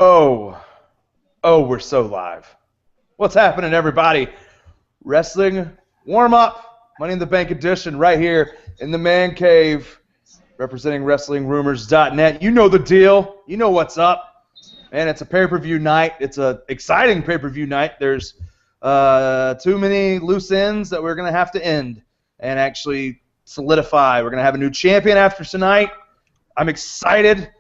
Oh, we're so live. What's happening, everybody? Wrestling warm-up, Money in the Bank edition right here in the man cave, representing WrestlingRumors.net. You know the deal. You know what's up. Man, it's a pay-per-view night. It's an exciting pay-per-view night. There's too many loose ends that we're going to have to end and actually solidify. We're going to have a new champion after tonight. I'm excited.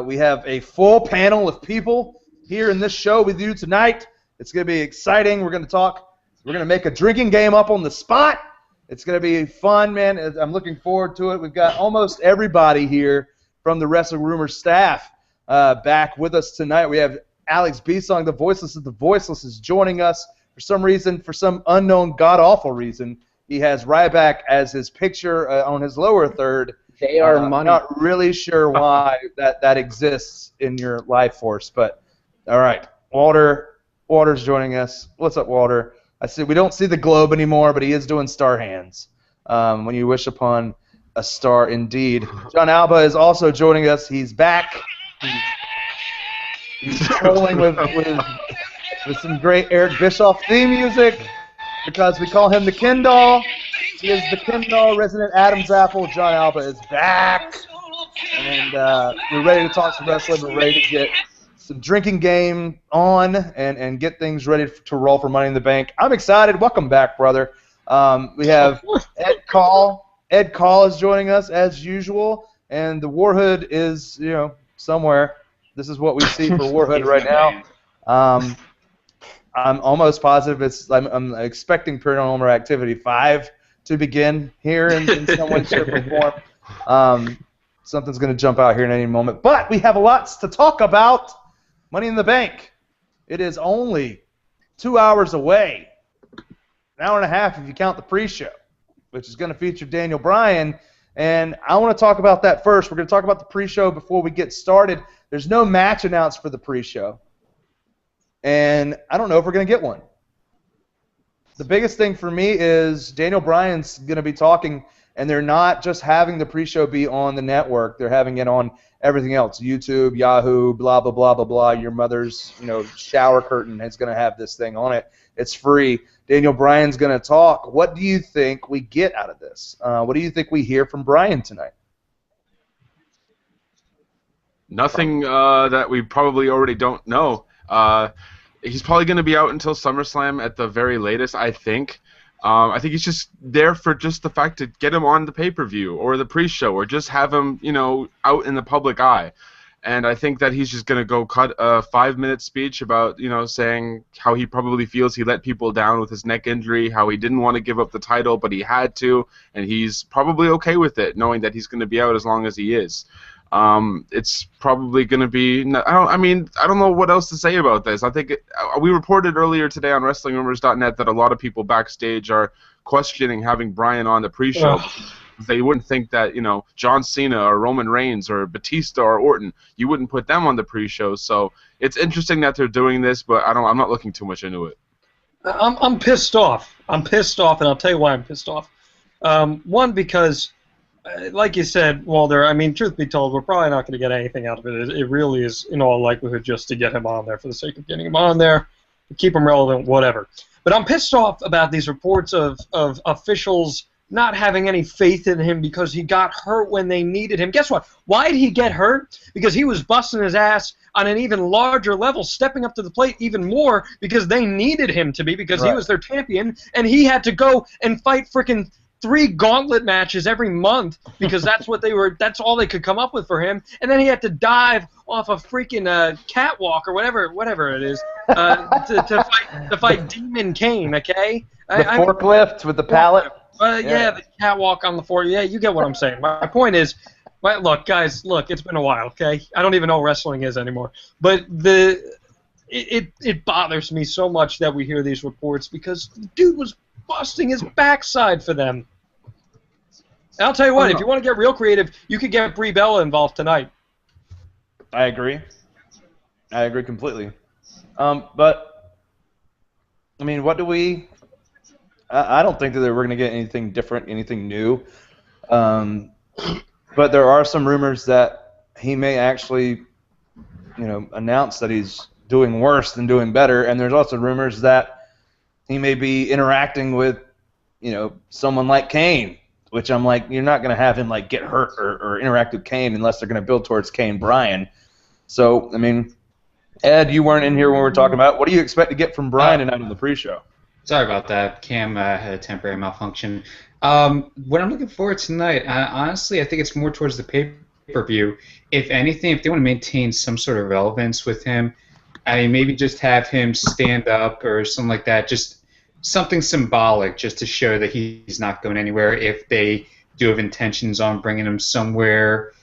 We have a full panel of people here in this show with you tonight. It's going to be exciting. We're going to talk. We're going to make a drinking game up on the spot. It's going to be fun, man. I'm looking forward to it. We've got almost everybody here from the Wrestling Rumors staff back with us tonight. We have Alex Bisong, the Voiceless of the Voiceless, is joining us. For some reason, for some unknown, god-awful reason, he has Ryback as his picture on his lower third. They are money. I'm not really sure why that exists in your life force, but all right. Walter's joining us. What's up, Walter? I see we don't see the globe anymore, but he is doing star hands. When you wish upon a star, indeed. John Alba is also joining us. He's back. He's trolling with some great Eric Bischoff theme music because we call him the Ken doll. He is the Ken doll, resident Adam's apple. John Alba is back. And we're ready to talk some wrestling. We're ready to get some drinking game on and get things ready to roll for Money in the Bank. I'm excited. Welcome back, brother. We have Ed Call. Ed Call is joining us as usual. And the Warhood is, somewhere. This is what we see for Warhood right now. I'm almost positive I'm expecting Paranormal Activity 5 to begin here in some way, shape, or form. Something's going to jump out here in any moment. But we have lots to talk about. Money in the Bank. It is only 2 hours away. An hour and a half if you count the pre-show, which is going to feature Daniel Bryan. And I want to talk about that first. We're going to talk about the pre-show before we get started. There's no match announced for the pre-show. And I don't know if we're going to get one. The biggest thing for me is Daniel Bryan's going to be talking, and they're not just having the pre-show be on the network. They're having it on everything else, YouTube, Yahoo, blah, blah, blah, blah, blah. Your mother's, shower curtain is going to have this thing on it. It's free. Daniel Bryan's going to talk. What do you think we get out of this? What do you think we hear from Bryan tonight? Nothing that we probably already don't know. He's probably going to be out until SummerSlam at the very latest, I think. I think he's just there for just the fact to get him on the pay-per-view or the pre-show or just have him, out in the public eye. And I think that he's just going to go cut a 5-minute speech about, saying how he probably feels he let people down with his neck injury, how he didn't want to give up the title, but he had to, and he's probably okay with it, knowing that he's going to be out as long as he is. It's probably going to be. I don't know what else to say about this. I think we reported earlier today on WrestlingRumors.net that a lot of people backstage are questioning having Bryan on the pre-show. They wouldn't think that John Cena or Roman Reigns or Batista or Orton, you wouldn't put them on the pre-show. So it's interesting that they're doing this, but I'm not looking too much into it. I'm pissed off. I'm pissed off, and I'll tell you why I'm pissed off. One, because. Like you said, Walter, truth be told, we're probably not going to get anything out of it. It really is, in all likelihood, just to get him on there for the sake of getting him on there, keep him relevant, whatever. But I'm pissed off about these reports of officials not having any faith in him because he got hurt when they needed him. Guess what? Why did he get hurt? Because he was busting his ass on an even larger level, stepping up to the plate even more because they needed him to be, because he was their champion, and he had to go and fight frickin' 3 gauntlet matches every month because that's all they could come up with for him, and then he had to dive off a freaking catwalk or whatever it is to fight Demon Kane, okay? The forklift with the pallet. The catwalk on the floor. Yeah, you get what I'm saying. My point is, look, guys, it's been a while, okay? I don't even know what wrestling is anymore, but it bothers me so much that we hear these reports because the dude was busting his backside for them. And I'll tell you what, if you want to get real creative, you could get Brie Bella involved tonight. I agree completely. But, what do we... I don't think that we're going to get anything different, anything new. But there are some rumors that he may actually announced that he's doing worse than doing better, and there's also rumors that he may be interacting with, someone like Kane, which I'm like, you're not going to have him like get hurt or interact with Kane unless they're going to build towards Kane Bryan. So, I mean, Ed, you weren't in here when we were talking about it. What do you expect to get from Bryan tonight on the pre-show? Sorry about that. Cam had a temporary malfunction. What I'm looking for tonight, honestly, I think it's more towards the pay-per-view. If anything, if they want to maintain some sort of relevance with him, I mean, maybe just have him stand up or something like that, just something symbolic just to show that he's not going anywhere if they do have intentions on bringing him somewhere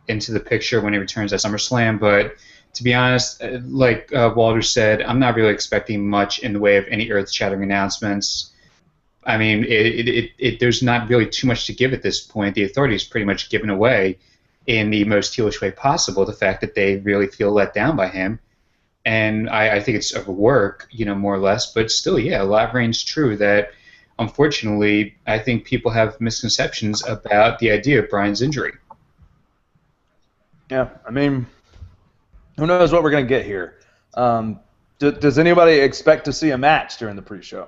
into the picture when he returns at SummerSlam. But to be honest, like Walter said, I'm not really expecting much in the way of any earth-shattering announcements. I mean, there's not really too much to give at this point. The authority is pretty much given away in the most heelish way possible, the fact that they really feel let down by him. And I think it's a work, more or less. But still, yeah, a lot reigns true that, unfortunately, I think people have misconceptions about the idea of Bryan's injury. Yeah, I mean, who knows what we're going to get here. Does anybody expect to see a match during the pre-show?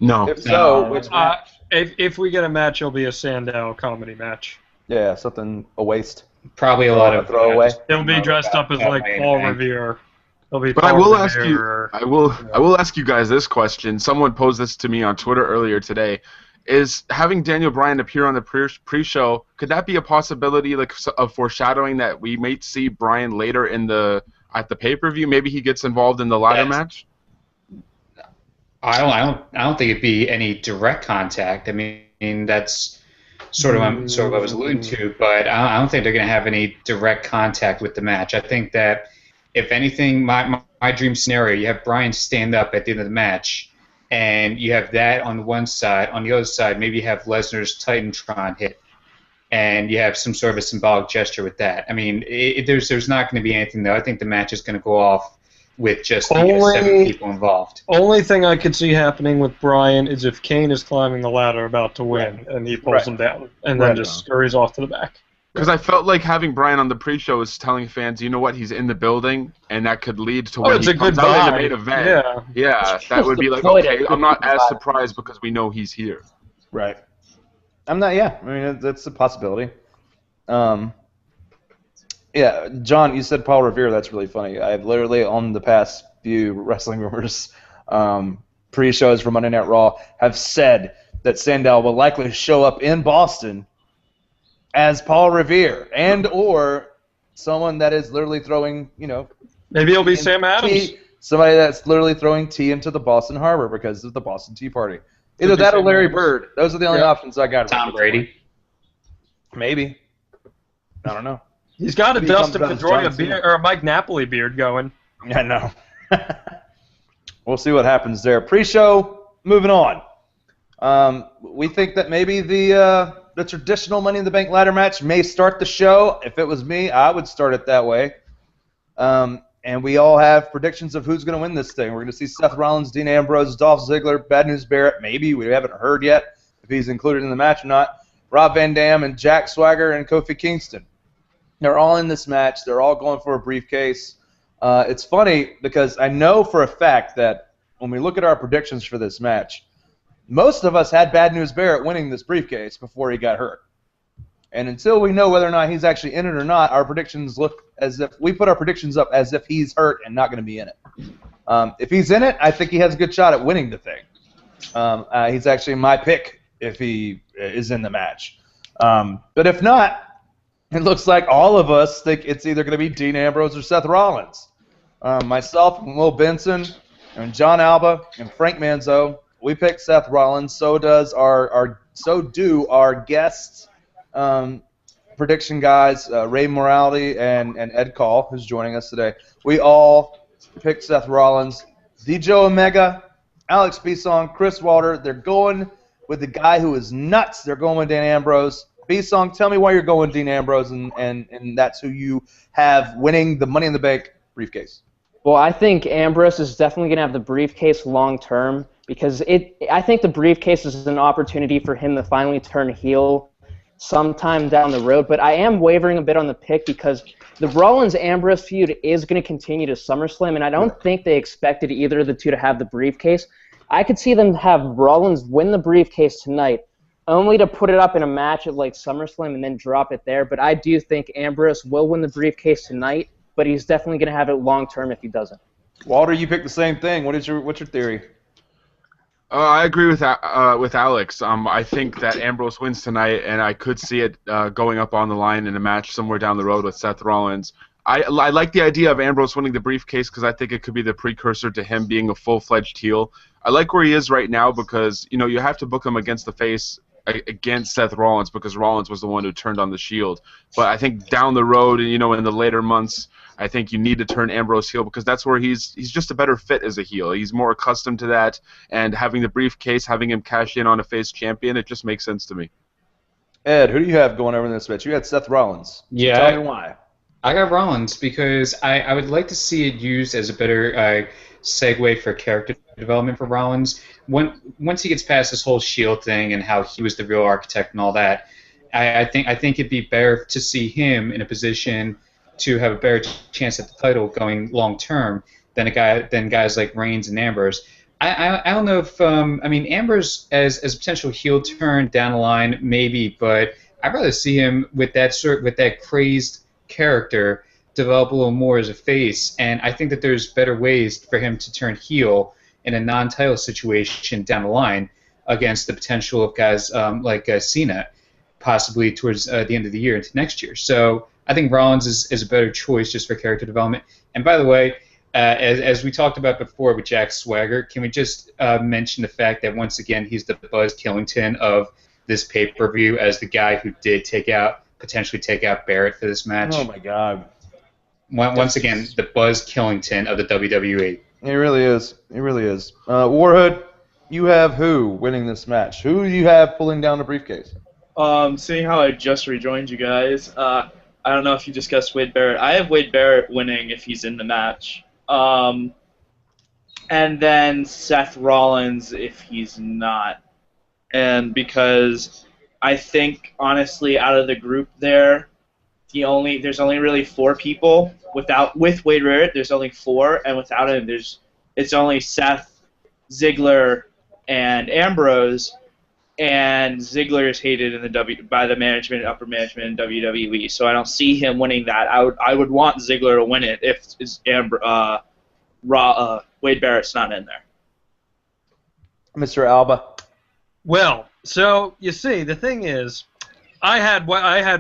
No. If so, which match? If we get a match, it'll be a Sandow comedy match. Yeah, something a waste. Probably a lot of throwaway. He'll be dressed up as like Paul Revere. But I will ask you. I will ask you guys this question. Someone posed this to me on Twitter earlier today. Is having Daniel Bryan appear on the pre-show, could that be a possibility, like of foreshadowing that we might see Bryan later at the pay-per-view? Maybe he gets involved in the ladder match. I don't think it'd be any direct contact. I mean, that's sort of what I was alluding to, but I don't think they're going to have any direct contact with the match. I think that, if anything, my dream scenario, you have Bryan stand up at the end of the match, and you have that on one side. On the other side, maybe you have Lesnar's Titantron hit, and you have some sort of a symbolic gesture with that. I mean, there's not going to be anything, though. I think the match is going to go off with just 7 people involved. Only thing I could see happening with Bryan is if Kane is climbing the ladder about to win, and he pulls him down, and then just scurries off to the back. Because I felt like having Bryan on the pre-show is telling fans, you know what, he's in the building, and that could lead to when he comes out in the main event. Yeah, that would be like, okay, I'm not as surprised because we know he's here. Right. I'm not. Yeah, I mean that's a possibility. Yeah, John, you said Paul Revere. That's really funny. I've literally on the past few Wrestling Rumors pre-shows for Monday Night Raw have said that Sandow will likely show up in Boston as Paul Revere, and or someone that is literally throwing, maybe it'll be Sam Adams. Somebody that's literally throwing tea into the Boston Harbor because of the Boston Tea Party. Either that or Larry Bird. Those are the only options I got. Tom Brady. Maybe. I don't know. He's got a Dustin Pedroia beard or a Mike Napoli beard going. Yeah, no. We'll see what happens there. Pre-show, moving on. We think that maybe the traditional Money in the Bank ladder match may start the show. If it was me, I would start it that way. And we all have predictions of who's going to win this thing. We're going to see Seth Rollins, Dean Ambrose, Dolph Ziggler, Bad News Barrett. Maybe. We haven't heard yet if he's included in the match or not. Rob Van Dam and Jack Swagger and Kofi Kingston. They're all in this match. They're all going for a briefcase. It's funny because I know for a fact that when we look at our predictions for this match, most of us had Bad News Barrett winning this briefcase before he got hurt. And until we know whether or not he's actually in it or not, our predictions look as if we put our predictions up as if he's hurt and not going to be in it. If he's in it, I think he has a good shot at winning the thing. He's actually my pick if he is in the match. But if not, it looks like all of us think it's either going to be Dean Ambrose or Seth Rollins. Myself and Will Benson and John Alba and Frank Manzo, we picked Seth Rollins. So do our guests, prediction guys, Ray Morality and Ed Call, who's joining us today. We all picked Seth Rollins. D. Joe Omega, Alex Bisong, Chris Walter. They're going with the guy who is nuts. They're going with Dan Ambrose. B-Song, tell me why you're going Dean Ambrose, and that's who you have winning the Money in the Bank briefcase. Well, I think Ambrose is definitely going to have the briefcase long term because I think the briefcase is an opportunity for him to finally turn heel sometime down the road. But I am wavering a bit on the pick because the Rollins-Ambrose feud is going to continue to SummerSlam, and I don't think they expected either of the two to have the briefcase. I could see them have Rollins win the briefcase tonight, only to put it up in a match at like SummerSlam and then drop it there. But I do think Ambrose will win the briefcase tonight, but he's definitely going to have it long term if he doesn't. Walter, you picked the same thing. What's your theory? I agree with Alex. I think that Ambrose wins tonight, and I could see it going up on the line in a match somewhere down the road with Seth Rollins. I like the idea of Ambrose winning the briefcase because I think it could be the precursor to him being a full-fledged heel. I like where he is right now because you have to book him against the face against Seth Rollins because Rollins was the one who turned on the Shield. But I think down the road, and in the later months, I think you need to turn Ambrose heel because that's where he's just a better fit as a heel. He's more accustomed to that, and having the briefcase, having him cash in on a face champion, it just makes sense to me. Ed, who do you have going over in this match? You had Seth Rollins. Yeah. Tell me why. I got Rollins because I would like to see it used as a better segue for character development for Rollins. Once he gets past this whole Shield thing and how he was the real architect and all that, I think it'd be better to see him in a position to have a better chance at the title going long term than guys like Reigns and Ambrose. I don't know if Ambrose as a potential heel turn down the line maybe, but I'd rather see him with that crazed character develop a little more as a face, and I think that there's better ways for him to turn heel in a non-title situation down the line against the potential of guys like Cena, possibly towards the end of the year into next year. So I think Rollins is a better choice just for character development. And by the way, as we talked about before with Jack Swagger, can we just mention the fact that once again he's the Buzz Killington of this pay-per-view as the guy who did potentially take out Barrett for this match? Oh my God! Once again, the Buzz Killington of the WWE. He really is. He really is. Warhood, you have who winning this match? Who do you have pulling down the briefcase? Seeing how I just rejoined you guys, I don't know if you discussed Wade Barrett. I have Wade Barrett winning if he's in the match. And then Seth Rollins if he's not. And because I think, honestly, out of the group there, there's only really 4 people. With Wade Barrett, there's only 4, and without him, it's only Seth, Ziggler, and Ambrose. And Ziggler is hated by the upper management in WWE, so I don't see him winning that. I would want Ziggler to win it if Wade Barrett's not in there. Mr. Alba. Well, so you see, the thing is, I had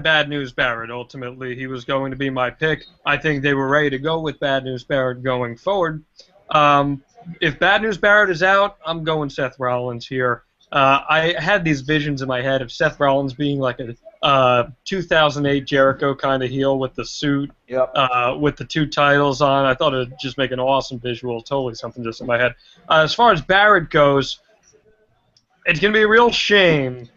Bad News Barrett. Ultimately, he was going to be my pick. I think they were ready to go with Bad News Barrett going forward. If Bad News Barrett is out, I'm going Seth Rollins here. I had these visions in my head of Seth Rollins being like a 2008 Jericho kind of heel with the suit, with the 2 titles on. I thought it would just make an awesome visual, totally something just in my head. As far as Barrett goes, it's going to be a real shame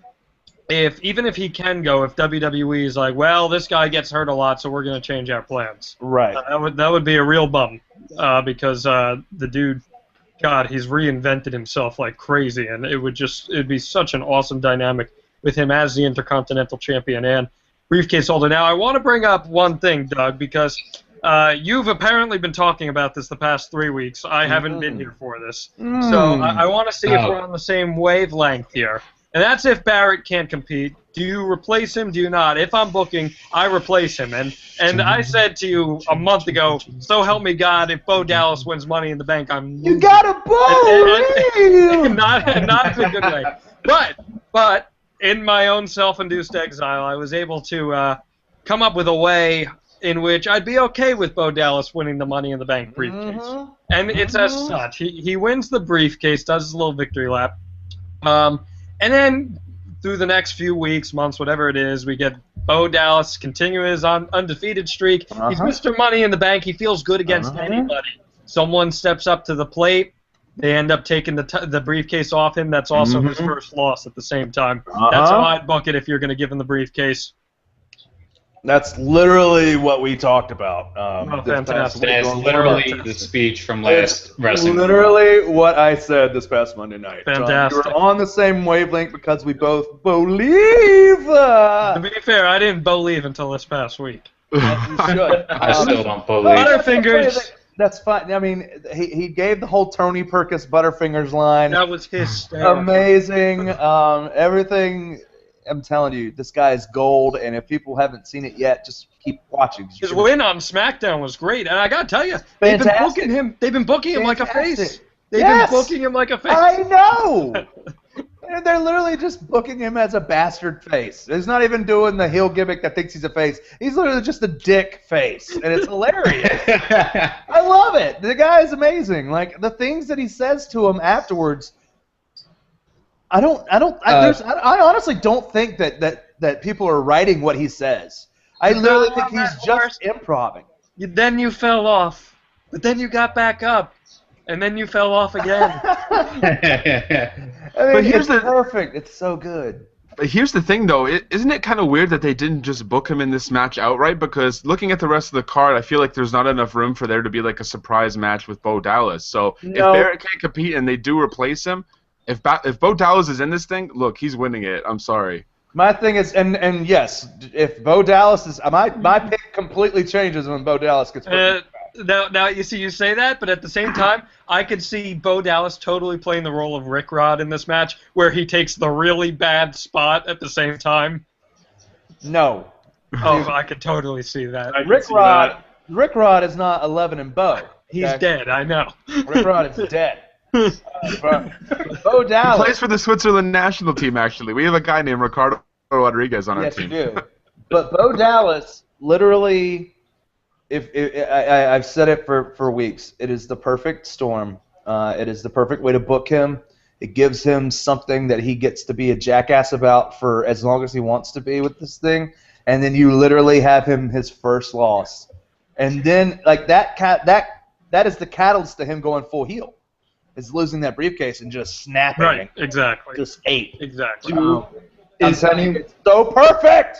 even if he can go, if WWE is like, well, this guy gets hurt a lot, so we're going to change our plans. Right. That would be a real bum because the dude, God, he's reinvented himself like crazy, and it'd be such an awesome dynamic with him as the Intercontinental Champion and briefcase holder. Now, I want to bring up one thing, Doug, because you've apparently been talking about this the past 3 weeks. I haven't been here for this. So I want to see if we're on the same wavelength here. And that's if Barrett can't compete. Do you replace him? Do you not? If I'm booking, I replace him. And I said to you a month ago, so help me God, if Bo Dallas wins Money in the Bank, I'm losing. You got a Bo! Not in a good way. But in my own self-induced exile, I was able to come up with a way in which I'd be okay with Bo Dallas winning the Money in the Bank briefcase. And it's as such. He wins the briefcase, does his little victory lap. And then through the next few weeks, months, whatever it is, we get Bo Dallas continue his undefeated streak. He's Mr. Money in the Bank. He feels good against anybody. Someone steps up to the plate. They end up taking the briefcase off him. That's also his first loss at the same time. That's how I'd book it if you're going to give him the briefcase. That's literally what we talked about. This past fantastic. week That is on literally Raw. the speech from last wrestling. Literally what I said this past Monday night. John, Fantastic. we were on the same wavelength because we both believe. To be fair, I didn't believe until this past week. You should. I still don't believe. Butterfingers. That's fine. I mean, he gave the whole Tony Perkis Butterfingers line. That was hysterical. Amazing. Everything. I'm telling you, this guy is gold. And if people haven't seen it yet, just keep watching. His win on SmackDown was great, and I gotta tell you, they've been booking him. They've been booking him like a face. They've been booking him like a face. I know. They're literally just booking him as a bastard face. He's not even doing the heel gimmick that thinks he's a face. He's literally just a dick face, and it's hilarious. I love it. The guy is amazing. Like the things that he says to him afterwards. I honestly don't think that people are writing what he says. I literally think he's just improvising. Then you fell off, but then you got back up, and then you fell off again. I mean, But here's it's the- perfect. It's so good. But here's the thing, though. Isn't it kind of weird that they didn't just book him in this match outright? Because looking at the rest of the card, I feel like there's not enough room for there to be like a surprise match with Bo Dallas. So if Barrett can't compete and they do replace him, if Bo Dallas is in this thing, look, he's winning it. I'm sorry. My thing is, and yes, if Bo Dallas is my pick completely changes when Bo Dallas gets. Now you see, you say that, but at the same time, I could see Bo Dallas totally playing the role of Rick Rod in this match, where he takes the really bad spot at the same time. No. Oh, I could totally see that. Rick Rod is not 11 and Bo. He's dead. I know. Rick Rod is dead. Bo He Dallas plays for the Switzerland national team, actually. We have a guy named Ricardo Rodriguez on our team. Yes, you do. But Bo Dallas, literally, I've said it for weeks. It is the perfect storm. It is the perfect way to book him. It gives him something that he gets to be a jackass about for as long as he wants to be with this thing. And then you literally have him his first loss. And then like that is the catalyst to him going full heel. Is losing that briefcase and just snapping. Right, exactly. Just ate. Exactly. I'm telling you, it's so perfect.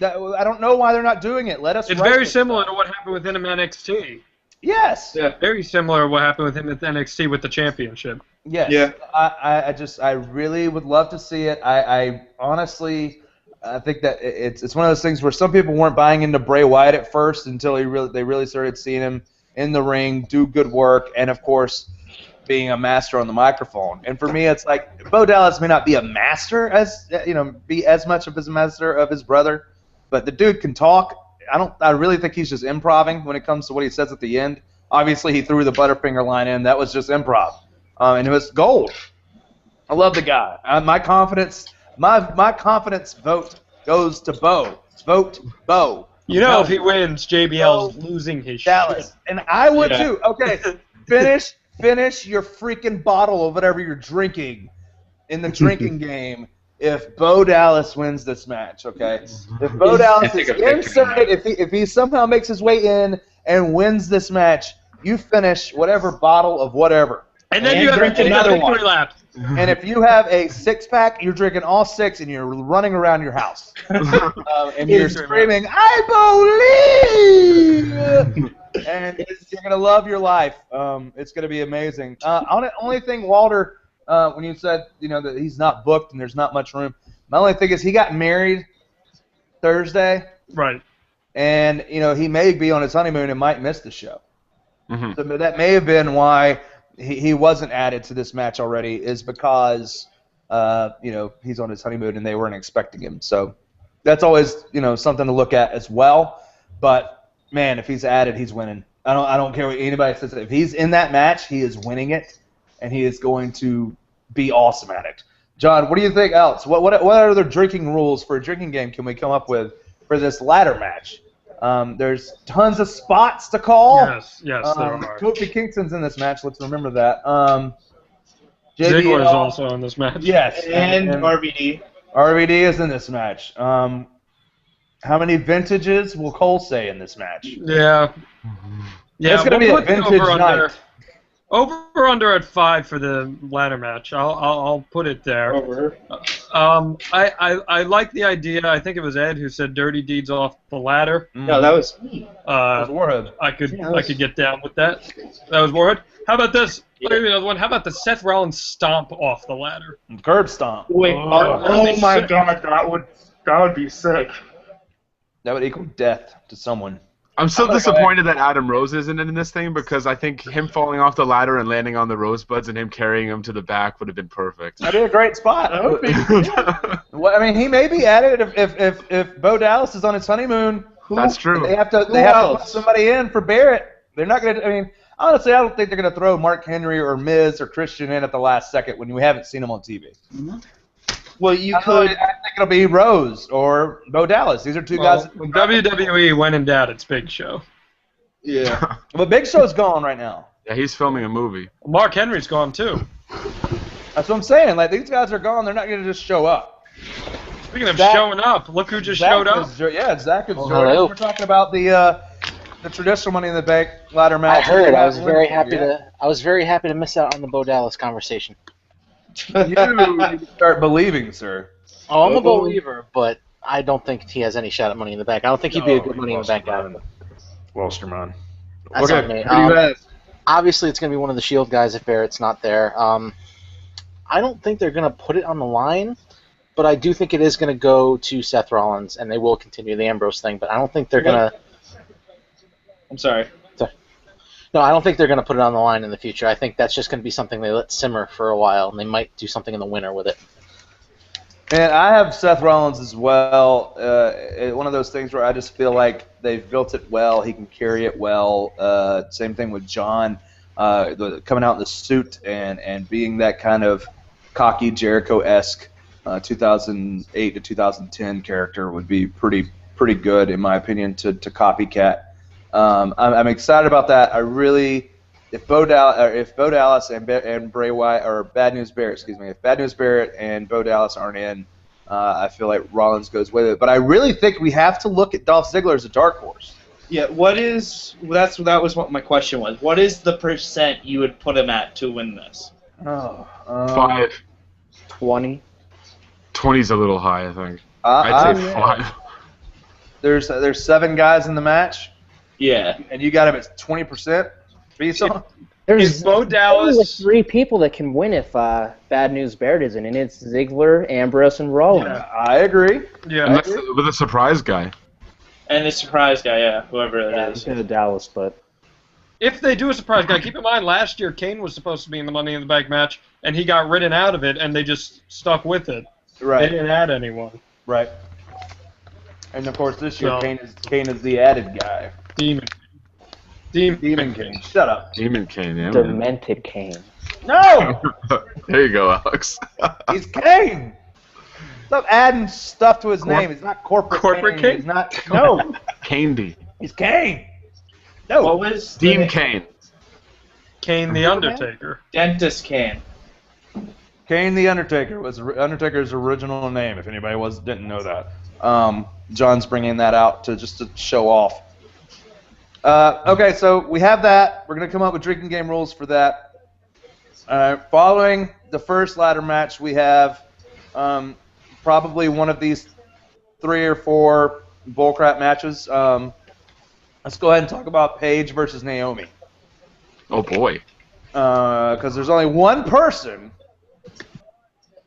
I don't know why they're not doing it. Let us. It's very similar to what happened with him in NXT. Yes. Yeah. Very similar to what happened with him at NXT with the championship. Yes. Yeah. I really would love to see it. I honestly, I think that it's one of those things where some people weren't buying into Bray Wyatt at first until they really started seeing him in the ring do good work, and of course, being a master on the microphone. And for me, it's like Bo Dallas may not be a master be as much of a master of his brother, but the dude can talk. I really think he's just improvising when it comes to what he says at the end. Obviously, he threw the Butterfinger line in. That was just improv, and it was gold. I love the guy. My confidence vote goes to Bo. Vote Bo. You know, if he wins, JBL's losing his Dallas, shit. and I would too. Okay, finish your freaking bottle of whatever you're drinking in the drinking game. If Bo Dallas wins this match, okay? If Bo Dallas is inserted, if he somehow makes his way in and wins this match, you finish whatever bottle of whatever. And then you have to take another victory lap. And if you have a six-pack, you're drinking all six, and you're running around your house. And you're screaming, I believe! And you're going to love your life. It's going to be amazing. Only thing, Walter, when you said that he's not booked and there's not much room, my only thing is he got married Thursday. Right. And, he may be on his honeymoon and might miss the show. Mm-hmm. So that may have been why he wasn't added to this match already, is because, he's on his honeymoon and they weren't expecting him. So that's always, something to look at as well. But, man, if he's added, he's winning. I don't care what anybody says. If he's in that match, he is winning it, and he is going to be awesome at it. John, what do you think else? What other drinking rules for a drinking game can we come up with for this ladder match? There's tons of spots to call. Yes, there are. Kofi Kingston's in this match. Let's remember that. Ziggler is also in this match. Yes, And RVD. RVD is in this match. How many vintages will Cole say in this match? Yeah. Yeah, It's going to be a vintage night. Over under at 5 for the ladder match. I'll put it there. Over. I like the idea. I think it was Ed who said dirty deeds off the ladder. No, that was me. That was Warhead. I could get down with that. That was Warhead. How about this? Let me give you another one. How about the Seth Rollins stomp off the ladder? Curb stomp. Wait. Oh my God, that would be sick. That would equal death to someone. I'm still disappointed that Adam Rose isn't in this thing because I think him falling off the ladder and landing on the rosebuds and him carrying him to the back would have been perfect. That'd be a great spot. That would be. Well, I mean, he may be at it if Bo Dallas is on his honeymoon. That's true. They have to put somebody in for Barrett. They're not going to. I mean, honestly, I don't think they're going to throw Mark Henry or Miz or Christian in at the last second when we haven't seen him on TV. Well, you I could. think it'll be Rose or Bo Dallas. These are two guys. When WWE, when in doubt, it's Big Show. Yeah. But Big Show's gone right now. Yeah, he's filming a movie. Mark Henry's gone too. That's what I'm saying. Like, these guys are gone. They're not going to just show up. Speaking of Zach- showing up, look who just showed up. Zach is hello. We're talking about the traditional Money in the Bank ladder match. I heard. I was very happy to miss out on the Bo Dallas conversation. You need to start believing, sir. Oh, I'm a believer, but I don't think he has any shot at Money in the Bank. I don't think he'd be a good Money in the Bank guy. Welsterman. That's Okay, on me. what do you have? Obviously, it's going to be one of the Shield guys if Barrett's not there. I don't think they're going to put it on the line, but I do think it is going to go to Seth Rollins, and they will continue the Ambrose thing. But I don't think they're going to. I'm sorry. No, I don't think they're going to put it on the line in the future. I think that's just going to be something they let simmer for a while, and they might do something in the winter with it. And I have Seth Rollins as well. One of those things where I just feel like they've built it well. He can carry it well. Same thing with John, coming out in the suit and being that kind of cocky Jericho-esque 2008 to 2010 character would be pretty good in my opinion to copycat. I'm excited about that. I really, if Bo Dallas and Bray Wyatt or Bad News Barrett, excuse me, if Bad News Barrett and Bo Dallas aren't in, I feel like Rollins goes with it. But I really think we have to look at Dolph Ziggler as a dark horse. Yeah. That was what my question was. What is the percent you would put him at to win this? 5. 20. 20's a little high, I think. I I'd say 5. There's 7 guys in the match. Yeah. And you got him at 20%. Is Bo Dallas only 3 people that can win if Bad News Barrett isn't, and it's Ziggler, Ambrose, and Rollins. Yeah, I agree. Yeah. Unless with a surprise guy. And the surprise guy, yeah, whoever it is. To Dallas, but If they do a surprise guy, keep in mind last year Kane was supposed to be in the Money in the Bank match, and he got ridden out of it, and they just stuck with it. Right. They didn't add anyone. Right. And of course this year No. Kane is the added guy. Demon Kane. Shut up. Demon Kane, yeah. man. Demented Kane. No! There you go, Alex. He's Kane! Stop adding stuff to his name. He's not corporate Kane? He's not. No. Candy. He's Kane. No. What was Dean Kane. Kane the Undertaker. Dentist Kane? Kane the Undertaker was Undertaker's original name. If anybody didn't know that, John's bringing that out to show off. Okay, so we have that. We're gonna come up with drinking game rules for that. Following the first ladder match, we have probably one of these 3 or 4 bullcrap matches. Let's go ahead and talk about Paige versus Naomi. Oh boy. Because there's only one person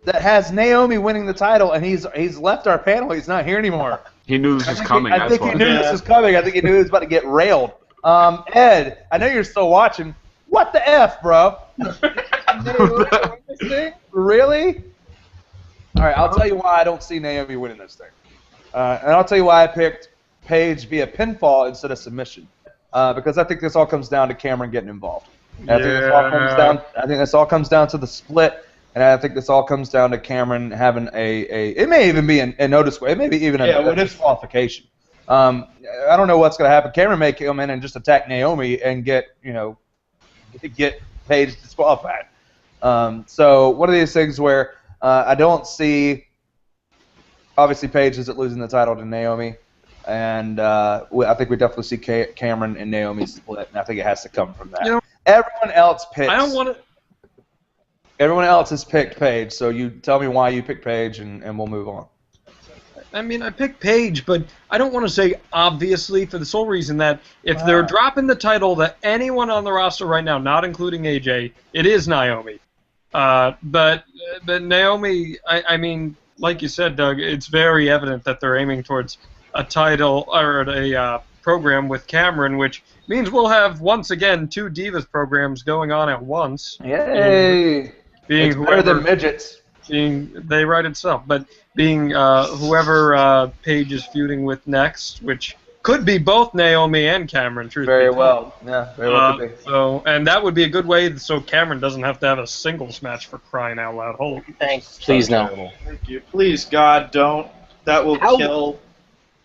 that has Naomi winning the title, and he's left our panel. He's not here anymore. He knew this was coming. I think that's he why. knew this was coming. I think he knew he was about to get railed. Ed, I know you're still watching. What the F, bro? Really? All right, I'll tell you why I don't see Naomi winning this thing. And I'll tell you why I picked Paige via pinfall instead of submission. Because I think this all comes down to Cameron getting involved. And I think this all comes down to the split. And I think this all comes down to Cameron having it may even be a notice, it may be even a disqualification. I don't know what's going to happen. Cameron may come in and just attack Naomi and get Paige disqualified. So one of these things where I don't see, obviously Paige isn't losing the title to Naomi, and I think we definitely see Cameron and Naomi split, and I think it has to come from that. Everyone else picks. I don't want to. Everyone else has picked Paige, so you tell me why you picked Paige, and we'll move on. I mean, I picked Paige, but I don't want to say obviously for the sole reason that if they're dropping the title to anyone on the roster right now, not including AJ, it is Naomi. But Naomi, I mean, like you said, Doug, it's very evident that they're aiming towards a title or a program with Cameron, which means we'll have once again 2 Divas programs going on at once. Yay! Being it's better than midgets. They write itself, but being whoever Paige is feuding with next, which could be both Naomi and Cameron. Truth very be well, told. yeah, very well could be. So, and that would be a good way so Cameron doesn't have to have a singles match for crying out loud. Holy, Thanks. Please no. Thank you. Please, God, don't. That will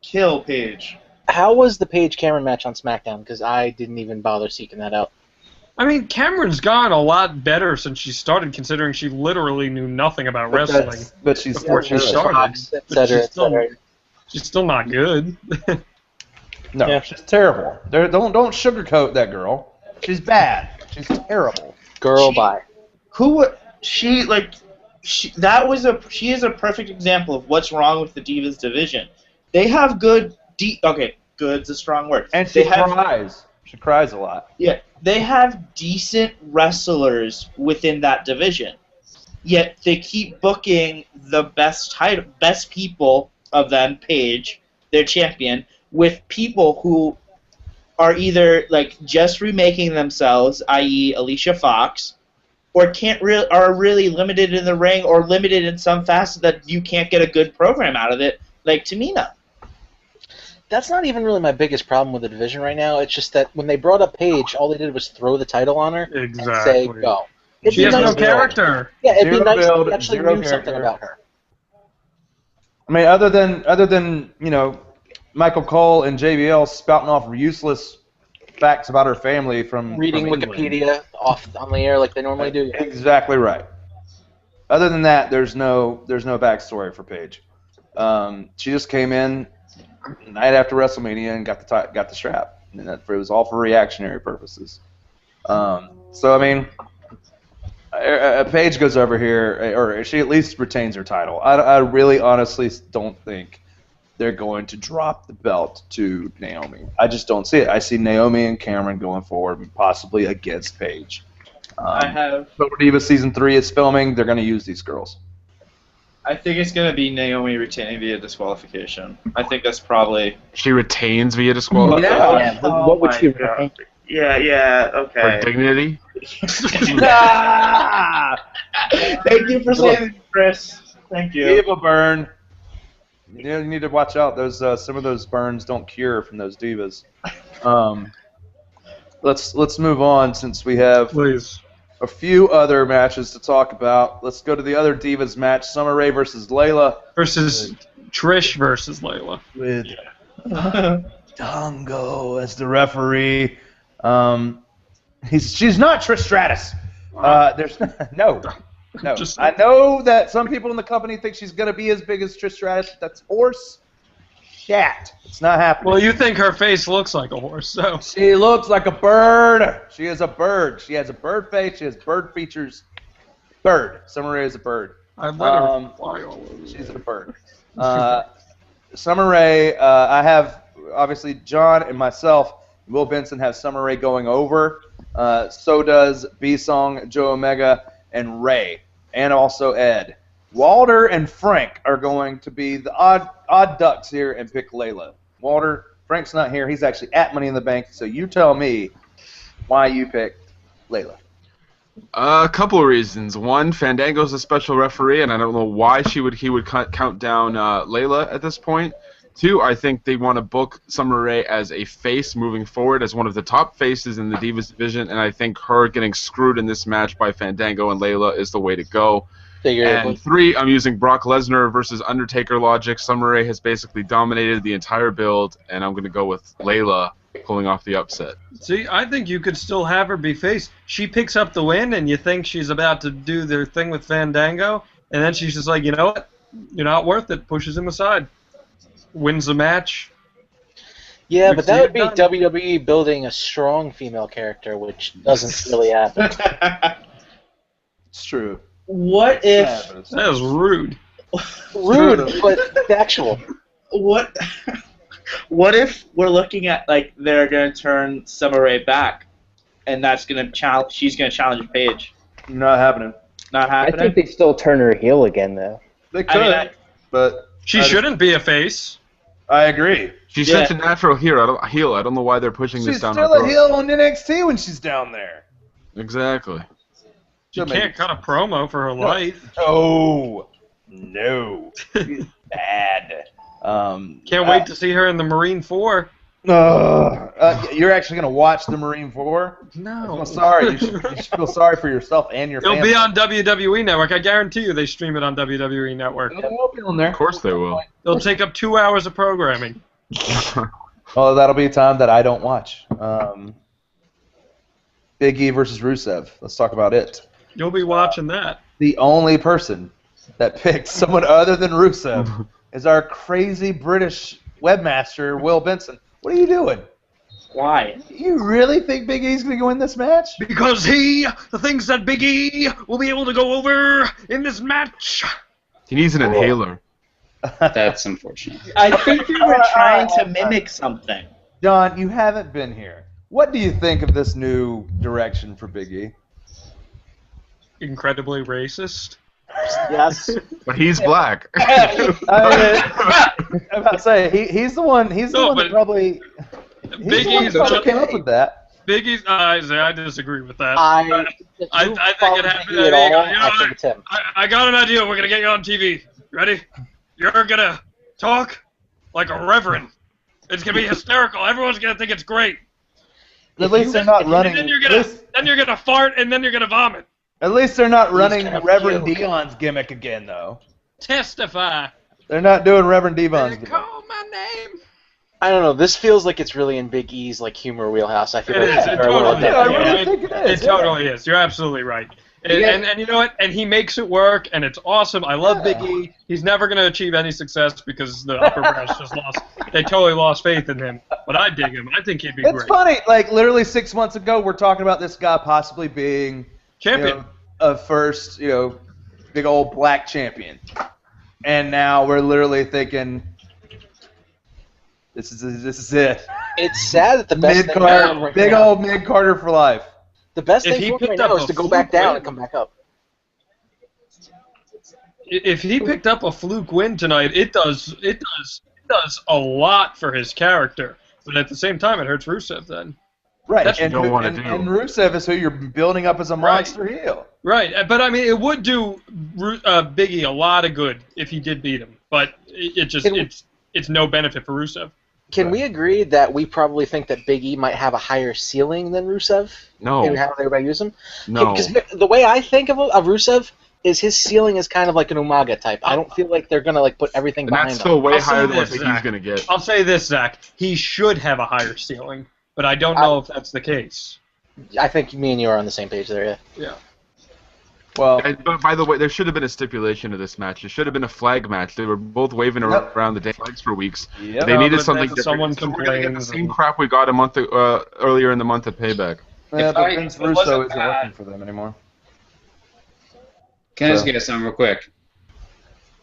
kill Paige. How was the Paige Cameron match on SmackDown? Because I didn't even bother seeking that out. I mean, Cameron's gone a lot better since she started, considering she literally knew nothing about wrestling But she's before she started. She's still not good. No, Yeah. she's terrible. Don't sugarcoat that girl. She's bad. She's terrible. Girl, bye. She is a perfect example of what's wrong with the Divas division. They have good good's a strong word. And she cries. She cries a lot. Yeah, they have decent wrestlers within that division. Yet they keep booking the best people of them, Paige, their champion, with people who are either just remaking themselves, i.e. Alicia Fox, or are really limited in the ring or limited in some facet that you can't get a good program out of it, like Tamina. That's not even really my biggest problem with the division right now. It's just that when they brought up Paige, all they did was throw the title on her and say, go. She has no character. Yeah, it'd be nice build, if you actually knew something about her. I mean, other than Michael Cole and JBL spouting off useless facts about her family from Reading Wikipedia off on the air like they normally do. Yeah. Exactly right. Other than that, there's no backstory for Paige. She just came in night after WrestleMania and got the strap. And it was all for reactionary purposes. So I mean, Paige goes over here, or she at least retains her title. I really honestly don't think they're going to drop the belt to Naomi. I just don't see it. I see Naomi and Cameron going forward, possibly against Paige. Silver Diva Season 3 is filming. They're going to use these girls. I think it's going to be Naomi retaining via disqualification. I think that's probably... She retains via disqualification? Yeah, what would she retain? Yeah, okay. For dignity? Thank you for saying it, Chris. Thank you. Diva burn. You need to watch out. Those some of those burns don't cure from those divas. Let's move on since we have a few other matches to talk about. Let's go to the other divas match: Summer Rae versus Layla. Versus Trish versus Layla. With Dongo as the referee. She's not Trish Stratus. There's no. I know that some people in the company think she's going to be as big as Trish Stratus. That's horse shat. It's not happening. Well, you think her face looks like a horse, so. She looks like a bird. She is a bird. She has a bird face. She has bird features. Bird. Summer Rae is a bird. I've let her fly all over. She's a bird. Summer Rae, I have, obviously, John and myself, Will Benson have Summer Rae going over. So does B-Song, Joe Omega, and Ray, and also Ed. Walter and Frank are going to be the odd ducks here and pick Layla. Walter, Frank's not here. He's actually at Money in the Bank, so you tell me why you picked Layla. A couple of reasons. One, Fandango's a special referee, and I don't know why he would count down Layla at this point. Two, I think they want to book Summer Rae as a face moving forward, as one of the top faces in the Divas division, and I think her getting screwed in this match by Fandango and Layla is the way to go. And three, I'm using Brock Lesnar versus Undertaker logic. Summer Rae has basically dominated the entire build, and I'm going to go with Layla pulling off the upset. See, I think you could still have her be face. She picks up the win, and you think she's about to do their thing with Fandango, and then she's just like, you know what? You're not worth it. Pushes him aside. Wins the match. Yeah, We've but seen that would it be done. WWE building a strong female character, which doesn't really happen. It's true. What It if happens. That was rude. Rude, but factual. what what if we're looking at like they're gonna turn Summer Rae back, and that's gonna challenge? She's gonna challenge Paige. Not happening. Not I happening. think they still turn her heel again, though. They could, but She shouldn't be a face. I agree. She's Yeah. such a natural heel. I don't know why they're pushing She's this down still her a throat. heel on NXT when she's down there. Exactly. She That can't makes- cut a promo for her life. Oh, no. She's bad. Can't wait to see her in the Marine 4. You're actually going to watch the Marine 4? No. I'm sorry. You should feel sorry for yourself and your It'll family. be on WWE Network. I guarantee you they stream it on WWE Network. It will be on there. Of course they will. They'll take up 2 hours of programming. Well, that'll be a time that I don't watch. Big E versus Rusev. Let's talk about it. You'll be watching that. The only person that picked someone other than Rusev is our crazy British webmaster, Will Benson. What are you doing? Why? You really think Big E's going to win this match? Because he thinks that Big E will be able to go over in this match. He needs an inhaler. That's unfortunate. I think you were trying to mimic something. John, you haven't been here. What do you think of this new direction for Big E? Incredibly racist. Yes. But he's black. I'm about to say he's the one. He's the No, one that but probably. He's Big the one E's that probably came up with that. Big E's. I disagree with that. I think it happened. at all. I think it's him. I got an idea. We're gonna get you on TV. Ready? You're gonna talk like a reverend. It's gonna be hysterical. Everyone's gonna think it's great. At least they're not running. And then you're gonna fart, and then you're gonna vomit. At least they're not running gonna Reverend puke. Dion's gimmick again, though. Testify. They're not doing Reverend Devon's They gimmick. call my name. I don't know. This feels like it's really in Big E's like humor wheelhouse. I feel It like is. it's It very well totally is. Yeah, I adapted. really think it is. It totally is. You're absolutely right. And you know what? And he makes it work, and it's awesome. I love Big E. He's never going to achieve any success because the upper branch just lost. They totally lost faith in him. But I dig him. I think he'd be It's great. funny. Like literally 6 months ago, we're talking about this guy possibly being Champion. a first, big old black champion, and now we're literally thinking, this is it. It's sad that the best Mid thing going card, right big now, old mid Carter for life. the best If thing he for him right picked now up is to a go back fluke down win- and come back up. If he picked up a fluke win tonight, it does a lot for his character. But at the same time, it hurts Rusev then. Right, That's what and, you don't wanna and, do. and Rusev is who you're building up as a Right. monster heel. Right, but I mean, it would do Big E a lot of good if he did beat him. But it's no benefit for Rusev. Can we agree that we probably think that Big E might have a higher ceiling than Rusev? No. In how everybody use him? No. Because the way I think of Rusev is his ceiling is kind of like an Umaga type. I don't feel like they're gonna put everything And behind that's him. still way I'll say higher than what this, Big E's Zach. going to get. I'll say this, Zach. He should have a higher ceiling, but I don't know if that's the case. I think me and you are on the same page there. Yeah. Yeah. Well, And, but by the way, there should have been a stipulation of this match. It should have been a flag match. They were both waving Yep. around the damn flags for weeks. Yep. They No, needed but something then different. someone So we're gonna get the complains same and- crap we got a month earlier in the month of Payback. yeah, If but I- Vince if it wasn't Russo isn't bad- working for them anymore. Can I just So- get something real quick?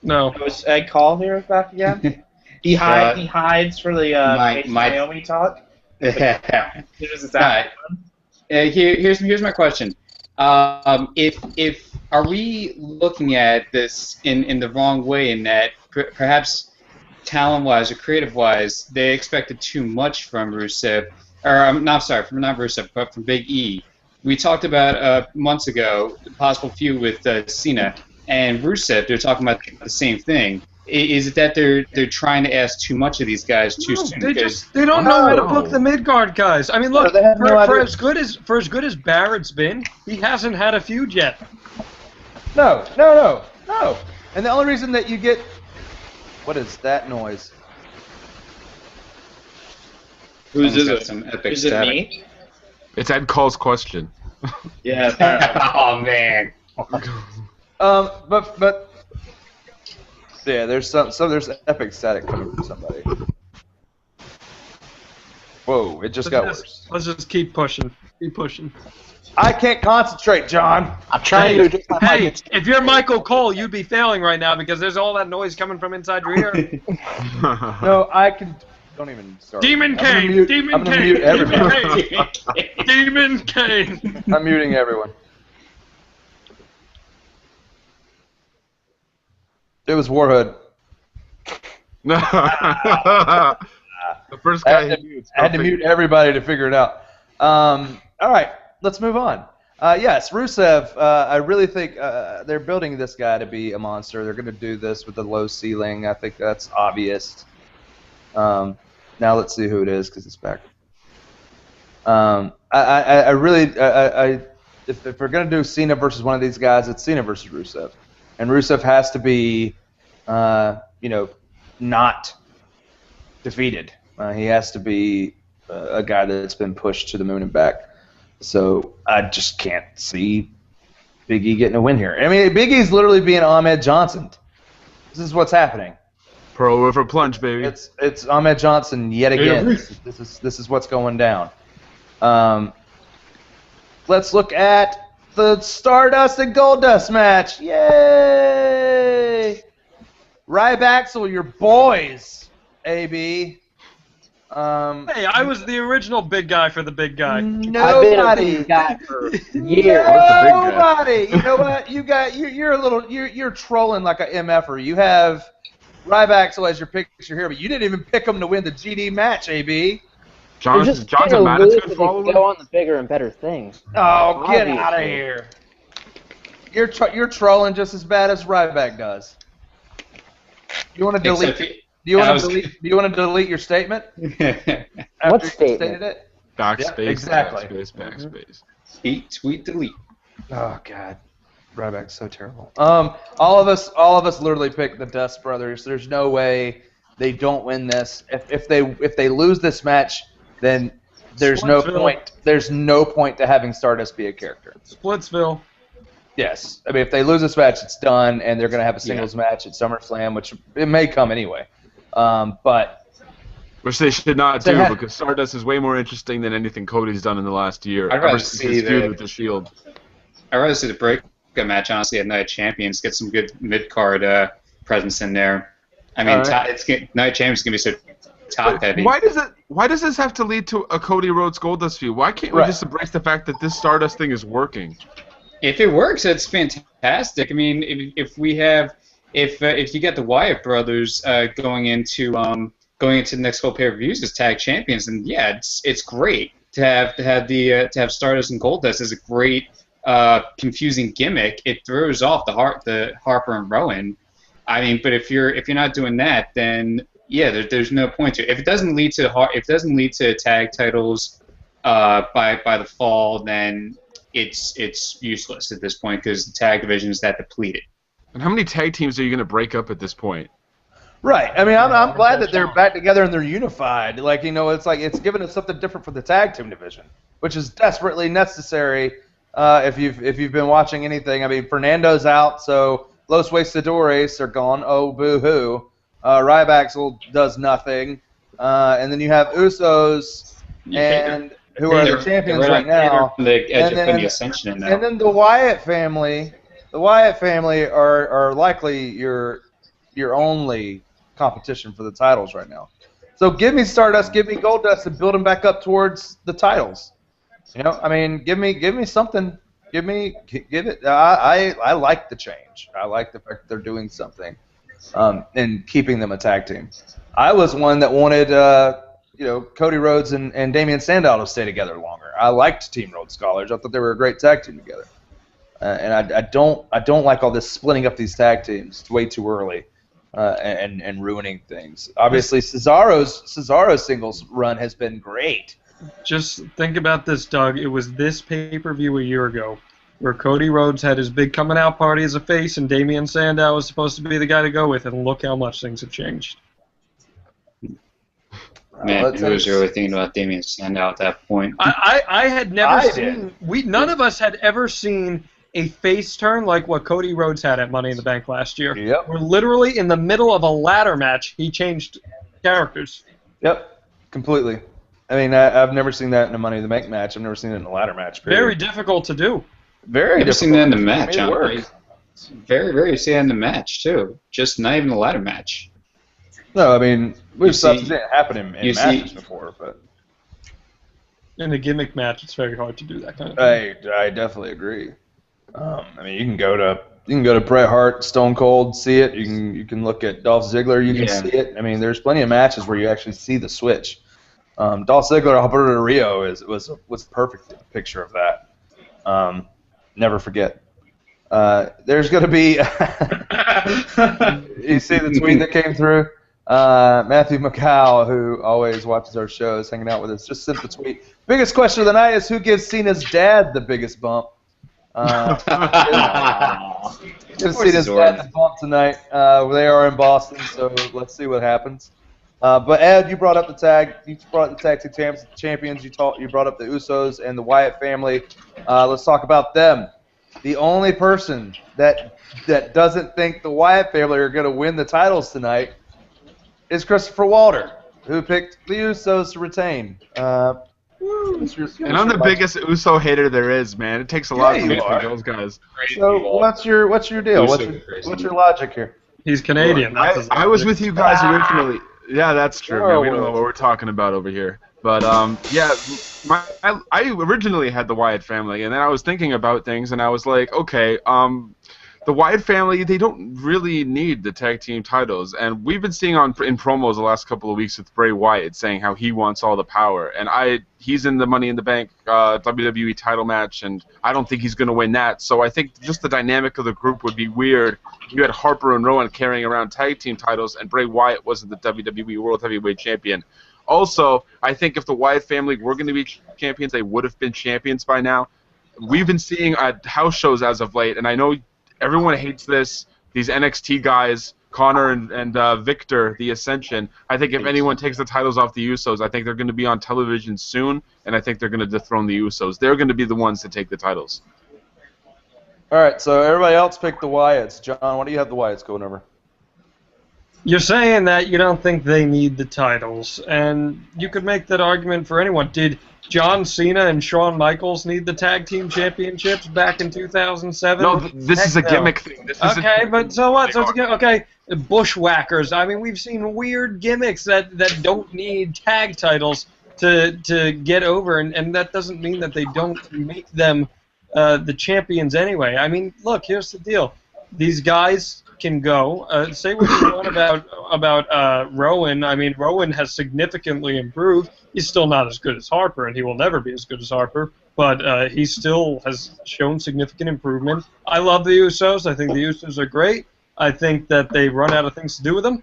No. Was Ed Call here back again? He hides for the Paige Naomi talk. Here's his Alright. Here's my question. If are we looking at this in the wrong way in that perhaps talent-wise or creative-wise they expected too much from Rusev, or not Rusev, but from Big E. We talked about months ago the possible feud with Cena and Rusev. They're talking about the same thing. Is it that they're trying to ask too much of these guys too soon? They don't know how to No. book the mid-card guys. I mean, look, they have no for idea. as good as Barrett's been, he hasn't had a feud yet. No. And the only reason that you get, what is that noise? Whose Someone's is got it? some epic Is it static. me? It's Ed Call's question. Yeah, apparently. Oh man. But yeah, there's there's epic static coming from somebody. Whoa, it just got worse. Let's just keep pushing. Keep pushing. I can't concentrate, John. I'm trying to adjust my Hey, mic. if you're Michael Cole, you'd be failing right now because there's all that noise coming from inside your ear. No, I can. Don't even start. Demon I'm gonna Kane! mute- Demon I'm gonna Kane! mute everyone. Demon Kane! Demon Kane! I'm muting everyone. It was Warhood. The first guy he mutes. I had to mute everybody to figure it out. All right, let's move on. Yes, Rusev, I really think they're building this guy to be a monster. They're going to do this with a low ceiling. I think that's obvious. Now let's see who it is because it's back. I really, if we're going to do Cena versus one of these guys, it's Cena versus Rusev. And Rusev has to be, not defeated. He has to be a guy that's been pushed to the moon and back. So I just can't see Big E getting a win here. I mean, Big E's literally being Ahmed Johnson. This is what's happening. Pearl River plunge, baby. It's Ahmed Johnson yet again. This is what's going down. Let's look at the Stardust and Goldust match. Yay! Ryback, your boys, AB. Hey, I was the original big guy for the big guy. I've been a Nobody. big guy for years. Nobody. You know what? You're trolling like a MFer. You have Ryback as your picture here, but you didn't even pick him to win the GD match, AB. They're just John's trying a to lose management so they can follower? go on the bigger and better things. Oh, get Obviously. out of here. You're trolling just as bad as Ryback does. You want to delete? Except Do you want to delete your statement? after What you statement? stated it? Backspace, Yeah, exactly. backspace. Tweet, delete. Oh God, Ryback's so terrible. All of us literally picked the Dust Brothers. There's no way they don't win this. If they lose this match, then there's no Splitsville. point. There's no point to having Stardust be a character. Splitsville. Yes, I mean if they lose this match, it's done, and they're gonna have a singles match at SummerSlam, which it may come anyway. But Which they should not They do have- because Stardust is way more interesting than anything Cody's done in the last year. I'd rather ever since his see feud the- with the Shield. I'd rather see the breakup match, honestly, at Night of Champions. Get some good mid-card presence in there. I mean, Alright. Night of Champions is going to be so top-heavy. Why does this have to lead to a Cody Rhodes Goldust feud? Why can't we Right. just embrace the fact that this Stardust thing is working? If it works, it's fantastic. I mean, if you get the Wyatt brothers going into the next couple pay-per-views as tag champions, then yeah, it's great to have Stardust and Goldust as a great confusing gimmick. It throws off the Harper and Rowan. I mean, but if you're not doing that, then yeah, there's no point to it. If it doesn't lead to tag titles by the fall, then it's useless at this point because the tag division is that depleted. And how many tag teams are you going to break up at this point? right, I mean I'm glad that they're back together and they're unified. Like it's given us something different for the tag team division, which is desperately necessary. If you've been watching anything, I mean Fernando's out, so Los Luchadores are gone. Oh boo hoo. Ryback does nothing, and then you have Usos and who are the champions right now. The edge And of putting then- the Ascension in now. And then the Wyatt family are likely your only competition for the titles right now. So give me Stardust, give me Goldust, and build them back up towards the titles. You know, I mean, give me something. Give it. I like the change. I like the fact that they're doing something, and keeping them a tag team. I was one that wanted Cody Rhodes and Damian Sandow to stay together longer. I liked Team Rhodes Scholars. I thought they were a great tag team together. And I don't like all this splitting up these tag teams way too early, and ruining things. Obviously, Cesaro's singles run has been great. Just think about this, Doug. It was this pay-per-view a year ago where Cody Rhodes had his big coming-out party as a face, and Damian Sandow was supposed to be the guy to go with, and look how much things have changed. Man, who was really thinking about Damian Sandow at that point? I had never I seen. None of us had ever seen a face turn like what Cody Rhodes had at Money in the Bank last year. Yep. Where literally in the middle of a ladder match, he changed characters. Yep, completely. I mean, I've never seen that in a Money in the Bank match. I've never seen it in a ladder match. Period. Very difficult to do. Very Never difficult. seen that in the match. Made it work. Very rare you see that in the match too. Just not even the ladder match. No, I mean we've see- seen it happen in you matches see- before, but In a gimmick match, it's very hard to do that kind of thing. I definitely agree. I mean, you can go to Bret Hart, Stone Cold, see it. You can look at Dolph Ziggler, you can Yeah. see it. I mean, there's plenty of matches where you actually see the switch. Dolph Ziggler, Alberto Del Rio was a perfect picture of that. Never forget. There's going to be. You see the tweet that came through? Matthew McCall, who always watches our shows, hanging out with us, just sent the tweet. Biggest question of the night is who gives Cena's dad the biggest bump? Gives Cena's dad the bump tonight. They are in Boston, so let's see what happens. But Ed, you brought up the tag. You brought up the tag team champions. You brought up the Usos and the Wyatt family. Let's talk about them. The only person that doesn't think the Wyatt family are going to win the titles tonight is Christopher Walter, who picked the Usos to retain. And I'm the biggest Uso hater there is, man. It takes a lot to you beat are. those guys. So what's your deal? What's your logic here? He's Canadian. That's his I was logic. with you guys originally. Yeah, that's true, man. We don't know what we're talking about over here. But, yeah, I originally had the Wyatt family, and then I was thinking about things, and I was like, okay, the Wyatt family, they don't really need the tag team titles. And we've been seeing in promos the last couple of weeks with Bray Wyatt saying how he wants all the power. And he's in the Money in the Bank WWE title match, and I don't think he's going to win that. So I think just the dynamic of the group would be weird. You had Harper and Rowan carrying around tag team titles, and Bray Wyatt wasn't the WWE World Heavyweight Champion. Also, I think if the Wyatt family were going to be champions, they would have been champions by now. We've been seeing house shows as of late, and I know everyone hates this. These NXT guys, Connor and Victor, the Ascension. I think if anyone takes the titles off the Usos, I think they're going to be on television soon, and I think they're going to dethrone the Usos. They're going to be the ones to take the titles. All right, so everybody else picked the Wyatts. John, what do you have the Wyatts going over? You're saying that you don't think they need the titles, and you could make that argument for anyone. Did John Cena and Shawn Michaels need the tag team championships back in 2007? No, this is a gimmick thing. Okay, but so what? So it's okay. Bushwhackers. I mean, we've seen weird gimmicks that don't need tag titles to get over, and that doesn't mean that they don't make them the champions anyway. I mean, look, here's the deal. These guys can go. Say what you want about Rowan. I mean, Rowan has significantly improved. He's still not as good as Harper, and he will never be as good as Harper, but he still has shown significant improvement. I love the Usos. I think the Usos are great. I think that they run out of things to do with them,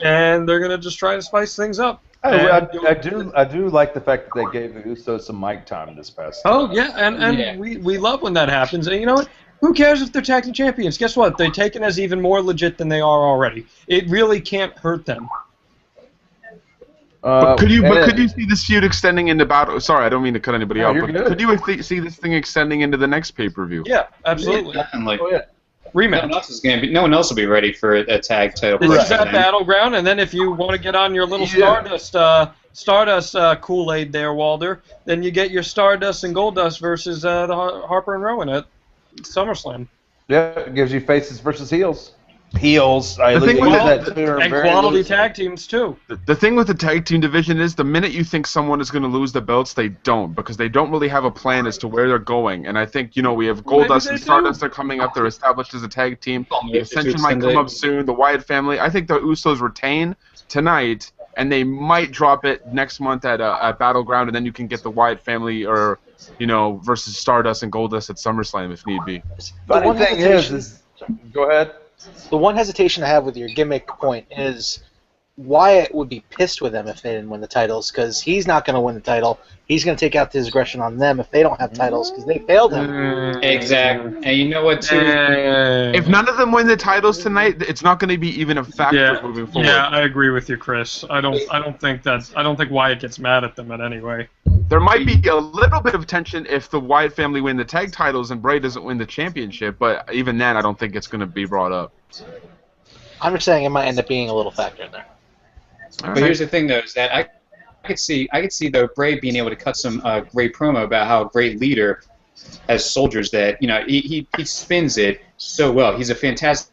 and they're going to just try to spice things up. I do like the fact that they gave the Usos some mic time this past time. Oh, yeah, and we love when that happens. And you know what? Who cares if they're tag team champions? Guess what? They're taken as even more legit than they are already. It really can't hurt them. But could you see this feud extending into battle? Sorry, I don't mean to cut anybody off. But could you see this thing extending into the next pay-per-view? Yeah, absolutely. Definitely. Oh, yeah. Rematch. No one else will be ready for a tag title. This is that Battleground, and then if you want to get on your little Stardust Kool-Aid there, Walter, then you get your Stardust and Goldust versus the Harper and Rowan at SummerSlam. Yeah, it gives you faces versus heels. Heels. And quality tag teams, too. The thing with the tag team division is the minute you think someone is going to lose the belts, they don't, because they don't really have a plan as to where they're going. And I think, we have Goldust and Stardust are coming up. They're established as a tag team. The Ascension might come up soon. The Wyatt family. I think the Usos retain tonight, and they might drop it next month at Battleground, and then you can get the Wyatt family or, versus Stardust and Goldust at SummerSlam if need be. Funny thing is, go ahead. The one hesitation I have with your gimmick point is Wyatt would be pissed with them if they didn't win the titles, because he's not going to win the title. He's going to take out his aggression on them if they don't have titles, because they failed him. Exactly. And you know what, too? If none of them win the titles tonight, it's not going to be even a factor moving forward. Yeah, I agree with you, Chris. I don't think Wyatt gets mad at them in any way. There might be a little bit of tension if the Wyatt family win the tag titles and Bray doesn't win the championship, but even then, I don't think it's going to be brought up. I'm just saying it might end up being a little factor in there. But here's the thing, though, is that could see though Bray being able to cut some great promo about how a great leader has soldiers that he spins it so well. He's a fantastic.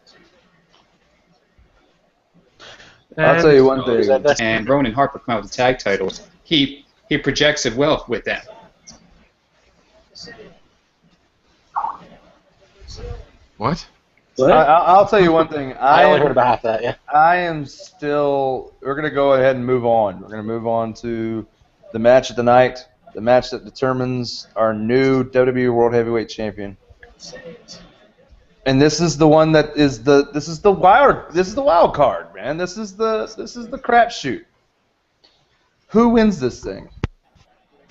I'll tell you one thing. And Rowan and Harper come out with the tag titles. He projects it well with them. What? I'll tell you one thing. I only heard about half that. Yeah. I am still. We're gonna go ahead and move on. We're gonna move on to the match of the night, the match that determines our new WWE World Heavyweight Champion. And this is the one that is the wild card, man. This is the crapshoot. Who wins this thing?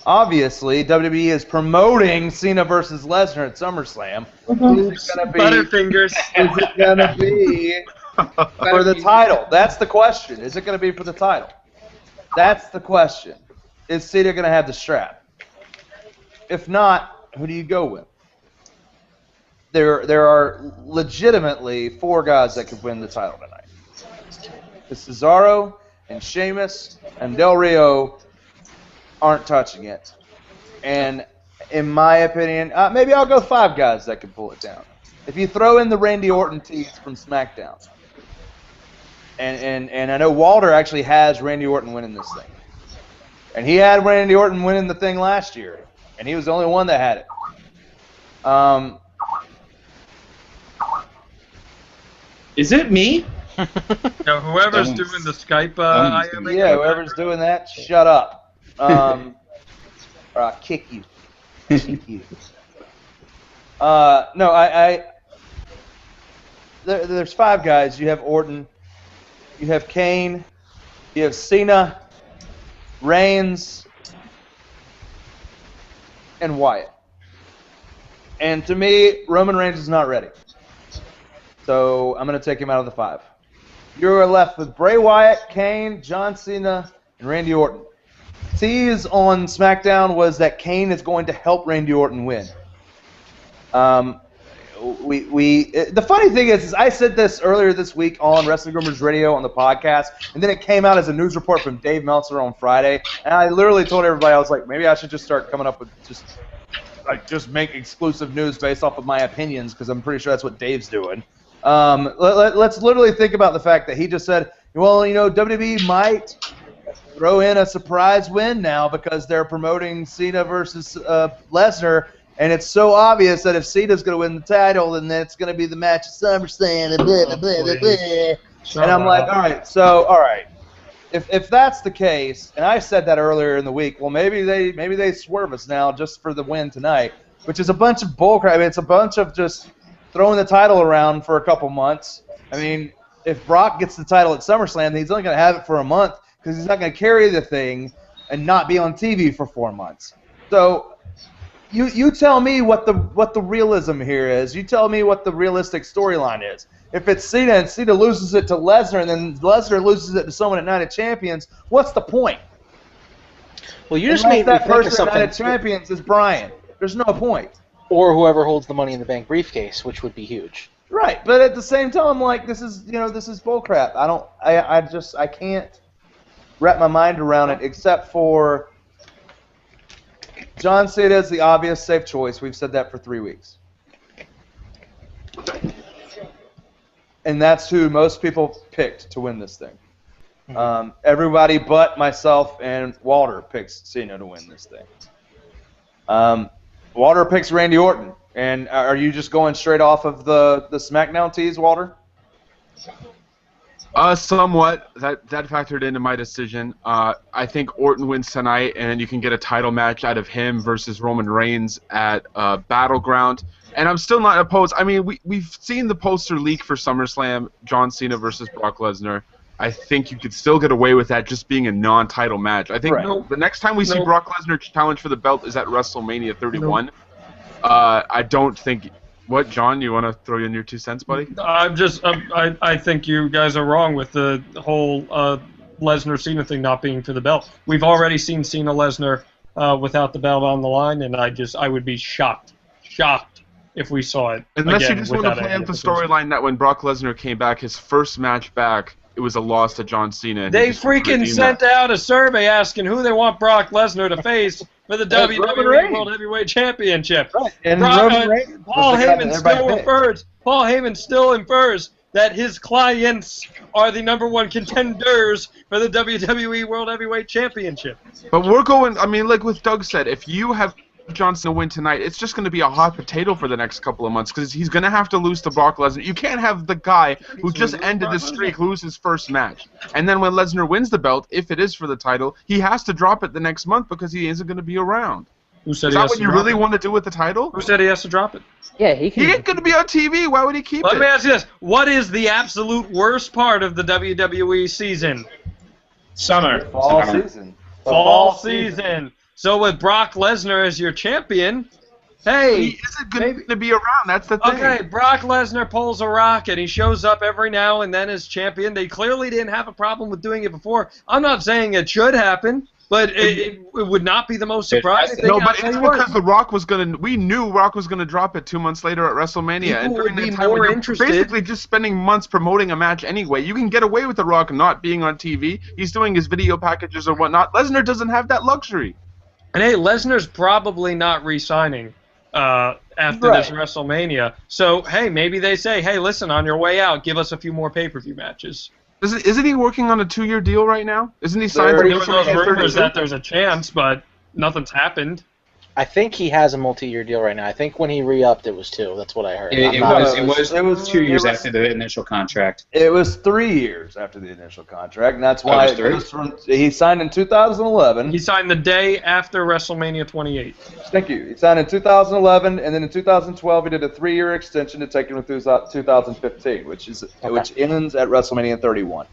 Obviously, WWE is promoting Cena versus Lesnar at SummerSlam. Oops, Butterfingers. Is it gonna be for the title? That's the question. Is it gonna be for the title? That's the question. Is Cena gonna have the strap? If not, who do you go with? There are legitimately 4 guys that could win the title tonight. It's Cesaro and Sheamus and Del Rio aren't touching it. And in my opinion, maybe I'll go 5 guys that can pull it down. If you throw in the Randy Orton tease from SmackDown, and I know Walter actually has Randy Orton winning this thing. And he had Randy Orton winning the thing last year, and he was the only one that had it. Is it me? No, whoever's doing the Skype, whoever's doing that, shut up. Or I'll kick you. There's 5 guys. You have Orton, you have Kane, you have Cena, Reigns, and Wyatt. And to me, Roman Reigns is not ready. So I'm going to take him out of the 5. You're left with Bray Wyatt, Kane, John Cena, and Randy Orton. Tease on SmackDown was that Kane is going to help Randy Orton win. The funny thing is I said this earlier this week on Wrestling Rumors Radio on the podcast, and then it came out as a news report from Dave Meltzer on Friday, and I literally told everybody, I was like, maybe I should just start coming up with just make exclusive news based off of my opinions, because I'm pretty sure that's what Dave's doing. Let's literally think about the fact that he just said, well, WWE might throw in a surprise win now because they're promoting Cena versus Lesnar, and it's so obvious that if Cena's going to win the title, then it's going to be the match at SummerSlam. And, blah, blah, blah, blah. And I'm like, all right. If that's the case, and I said that earlier in the week, well, maybe they swerve us now just for the win tonight, which is a bunch of bullcrap. I mean, it's a bunch of just throwing the title around for a couple months. I mean, if Brock gets the title at SummerSlam, he's only going to have it for a month because he's not going to carry the thing and not be on TV for 4 months. So you tell me what the realism here is. You tell me what the realistic storyline is. If it's Cena and Cena loses it to Lesnar and then Lesnar loses it to someone at Night of Champions, what's the point? Well, you just made that me think of person at something. Night of Champions is Bryan. There's no point. Or whoever holds the Money in the Bank briefcase, which would be huge. Right, but at the same time, like, this is bullcrap. I can't wrap my mind around it, except for John Cena is the obvious safe choice. We've said that for 3 weeks. And that's who most people picked to win this thing. Everybody but myself and Walter picks Cena to win this thing. Walter picks Randy Orton. And are you just going straight off of the SmackDown tease, Walter? Somewhat. That factored into my decision. I think Orton wins tonight, and you can get a title match out of him versus Roman Reigns at Battleground. And I'm still not opposed. I mean, we've seen the poster leak for SummerSlam, John Cena versus Brock Lesnar. I think you could still get away with that just being a non-title match. I think the next time we see Brock Lesnar challenge for the belt is at WrestleMania 31. I don't think... What, John? You want to throw in your 2 cents, buddy? I think you guys are wrong with the whole Lesnar-Cena thing not being for the belt. We've already seen Cena-Lesnar without the belt on the line, and I would be shocked if we saw it. Unless again, you just want to play out the storyline that when Brock Lesnar came back, his first match back, it was a loss to John Cena. And They freaking sent out a survey asking who they want Brock Lesnar to face for the WWE World Heavyweight Championship. Right. And Paul Heyman still infers that his clients are the #1 contenders for the WWE World Heavyweight Championship. But we're going, I mean, like with Doug said, if you have John Cena win tonight, it's just going to be a hot potato for the next couple of months because he's going to have to lose to Brock Lesnar. You can't have the guy who just ended the streak lose his first match. And then when Lesnar wins the belt, if it is for the title, he has to drop it the next month because he isn't going to be around. Who said is that what you really want to do with the title? Who said he has to drop it? Yeah, he can. He ain't going to be on TV. Why would he keep it? Let me ask you this. What is the absolute worst part of the WWE season? Summer. Fall season. Fall season. So with Brock Lesnar as your champion, hey, he isn't going to be around. That's the thing. Okay, Brock Lesnar pulls a rocket. He shows up every now and then as champion. They clearly didn't have a problem with doing it before. I'm not saying it should happen, but it would not be the most surprising thing. No, but it's because The Rock was going to. We knew Rock was going to drop it 2 months later at WrestleMania, and during that time, we're basically just spending months promoting a match anyway. You can get away with The Rock not being on TV. He's doing his video packages or whatnot. Lesnar doesn't have that luxury. And hey, Lesnar's probably not re-signing after this WrestleMania. So, hey, maybe they say, hey, listen, on your way out, give us a few more pay-per-view matches. Isn't he working on a 2-year deal right now? Isn't he signed? There were those rumors that there's a chance, but nothing's happened. I think he has a multi-year deal right now. I think when he re-upped, it was 2. That's what I heard. It was 2 years after the initial contract. It was 3 years after the initial contract, and that's why he signed in 2011. He signed the day after WrestleMania 28. Thank you. He signed in 2011, and then in 2012 he did a 3-year extension to take him through 2015, which ends at WrestleMania 31.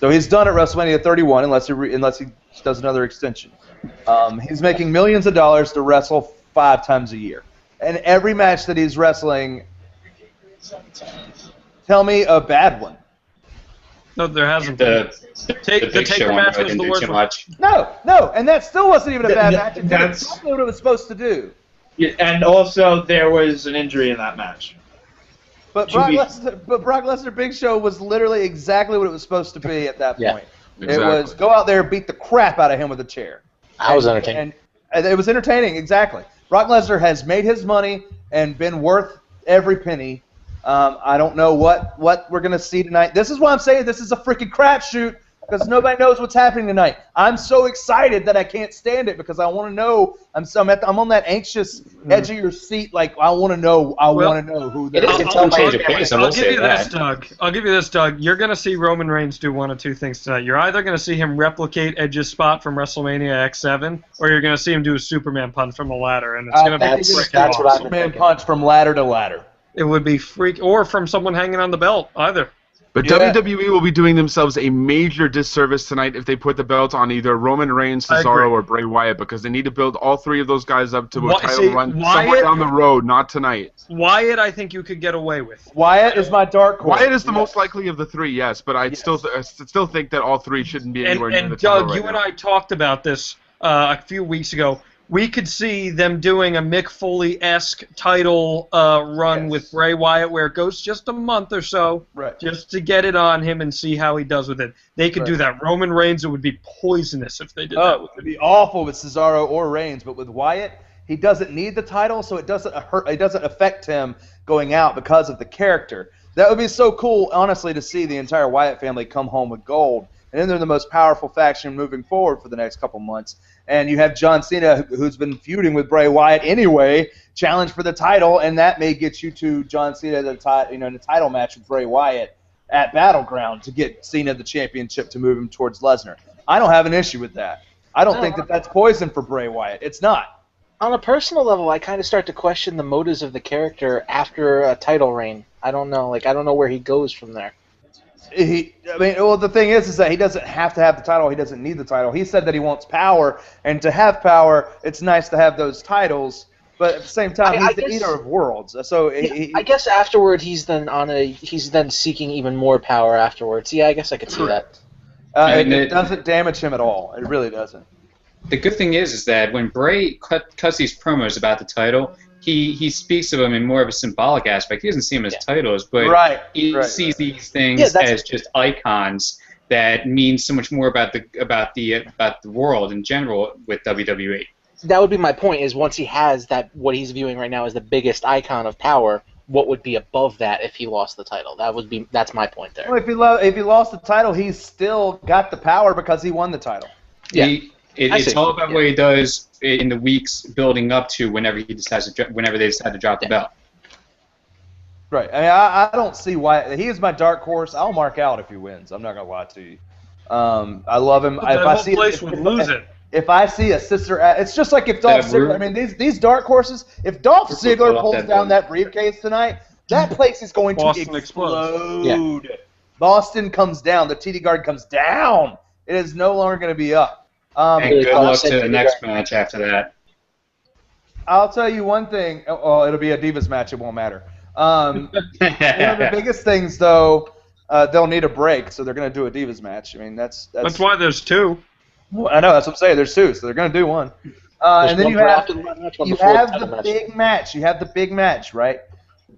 So he's done at WrestleMania 31 unless he does another extension. He's making millions of dollars to wrestle 5 times a year. And every match that he's wrestling, tell me a bad one. No, there hasn't been. The Taker match was the worst one. No, and that still wasn't even a bad match. It did exactly what it was supposed to do. Yeah, and also, there was an injury in that match. But Brock Lesnar Big Show was literally exactly what it was supposed to be at that point. Exactly. It was go out there, beat the crap out of him with a chair. I was entertaining. And it was entertaining, exactly. Brock Lesnar has made his money and been worth every penny. I don't know what we're going to see tonight. This is why I'm saying this is a freaking crapshoot because nobody knows what's happening tonight. I'm so excited that I can't stand it because I want to know. I'm on that anxious edge of your seat. Like I want to know. I want to know who. I'll give you this, Doug. You're going to see Roman Reigns do one of two things tonight. You're either going to see him replicate Edge's spot from WrestleMania X7, or you're going to see him do a Superman punch from a ladder, and it's going to be freaking awesome. Superman punch from ladder to ladder. It would be or from someone hanging on the belt, either. But WWE will be doing themselves a major disservice tonight if they put the belt on either Roman Reigns, Cesaro, or Bray Wyatt because they need to build all 3 of those guys up to a title run somewhere down the road, not tonight. Wyatt, I think you could get away with. Wyatt is my dark horse. Wyatt is the most likely of the 3, yes, but I still think that all 3 shouldn't be anywhere near the title. And Doug, you and I talked about this a few weeks ago. We could see them doing a Mick Foley-esque title run with Bray Wyatt where it goes just a month or so just to get it on him and see how he does with it. They could do that. Roman Reigns, it would be poisonous if they did that. It would be awful with Cesaro or Reigns, but with Wyatt, he doesn't need the title, so it doesn't affect him going out because of the character. That would be so cool, honestly, to see the entire Wyatt family come home with gold. And then they're the most powerful faction moving forward for the next couple months. And you have John Cena, who's been feuding with Bray Wyatt anyway, challenge for the title, and that may get you to John Cena in a title match with Bray Wyatt at Battleground to get Cena the championship to move him towards Lesnar. I don't have an issue with that. I don't think that's poison for Bray Wyatt. It's not. On a personal level, I kind of start to question the motives of the character after a title reign. I don't know. I don't know where he goes from there. The thing is that he doesn't have to have the title. He doesn't need the title. He said that he wants power, and to have power, it's nice to have those titles. But at the same time, he's the eater of worlds. So I guess afterward, he's then seeking even more power afterwards. Yeah, I guess I could see that. It doesn't damage him at all. It really doesn't. The good thing is that when Bray cuts these promos about the title, he speaks of them in more of a symbolic aspect. He doesn't see them as titles, but he sees these things as just icons that mean so much more about the world in general with WWE. That would be my point. Is once he has that, what he's viewing right now as the biggest icon of power, what would be above that if he lost the title? That's my point there. Well, if he lost the title, he's still got the power because he won the title. Yeah. It's all about what he does in the weeks building up to whenever they decide to drop the belt. Right. I mean, I don't see why. He is my dark horse. I'll mark out if he wins. I'm not gonna lie to you. I love him. If I see a sister, it's just like if Dolph Ziggler. I mean, these dark horses. If Dolph Ziggler pulls down that briefcase tonight, that place is going to explode. Yeah. Boston comes down. The TD Garden comes down. It is no longer going to be up. And good luck to the next match after that. I'll tell you one thing. Oh, it'll be a Divas match. It won't matter. One of the biggest things, though, they'll need a break, so they're going to do a Divas match. I mean, that's why there's two. Well, I know, that's what I'm saying. There's two, so they're going to do one. And then you have the big match. You have the big match, right?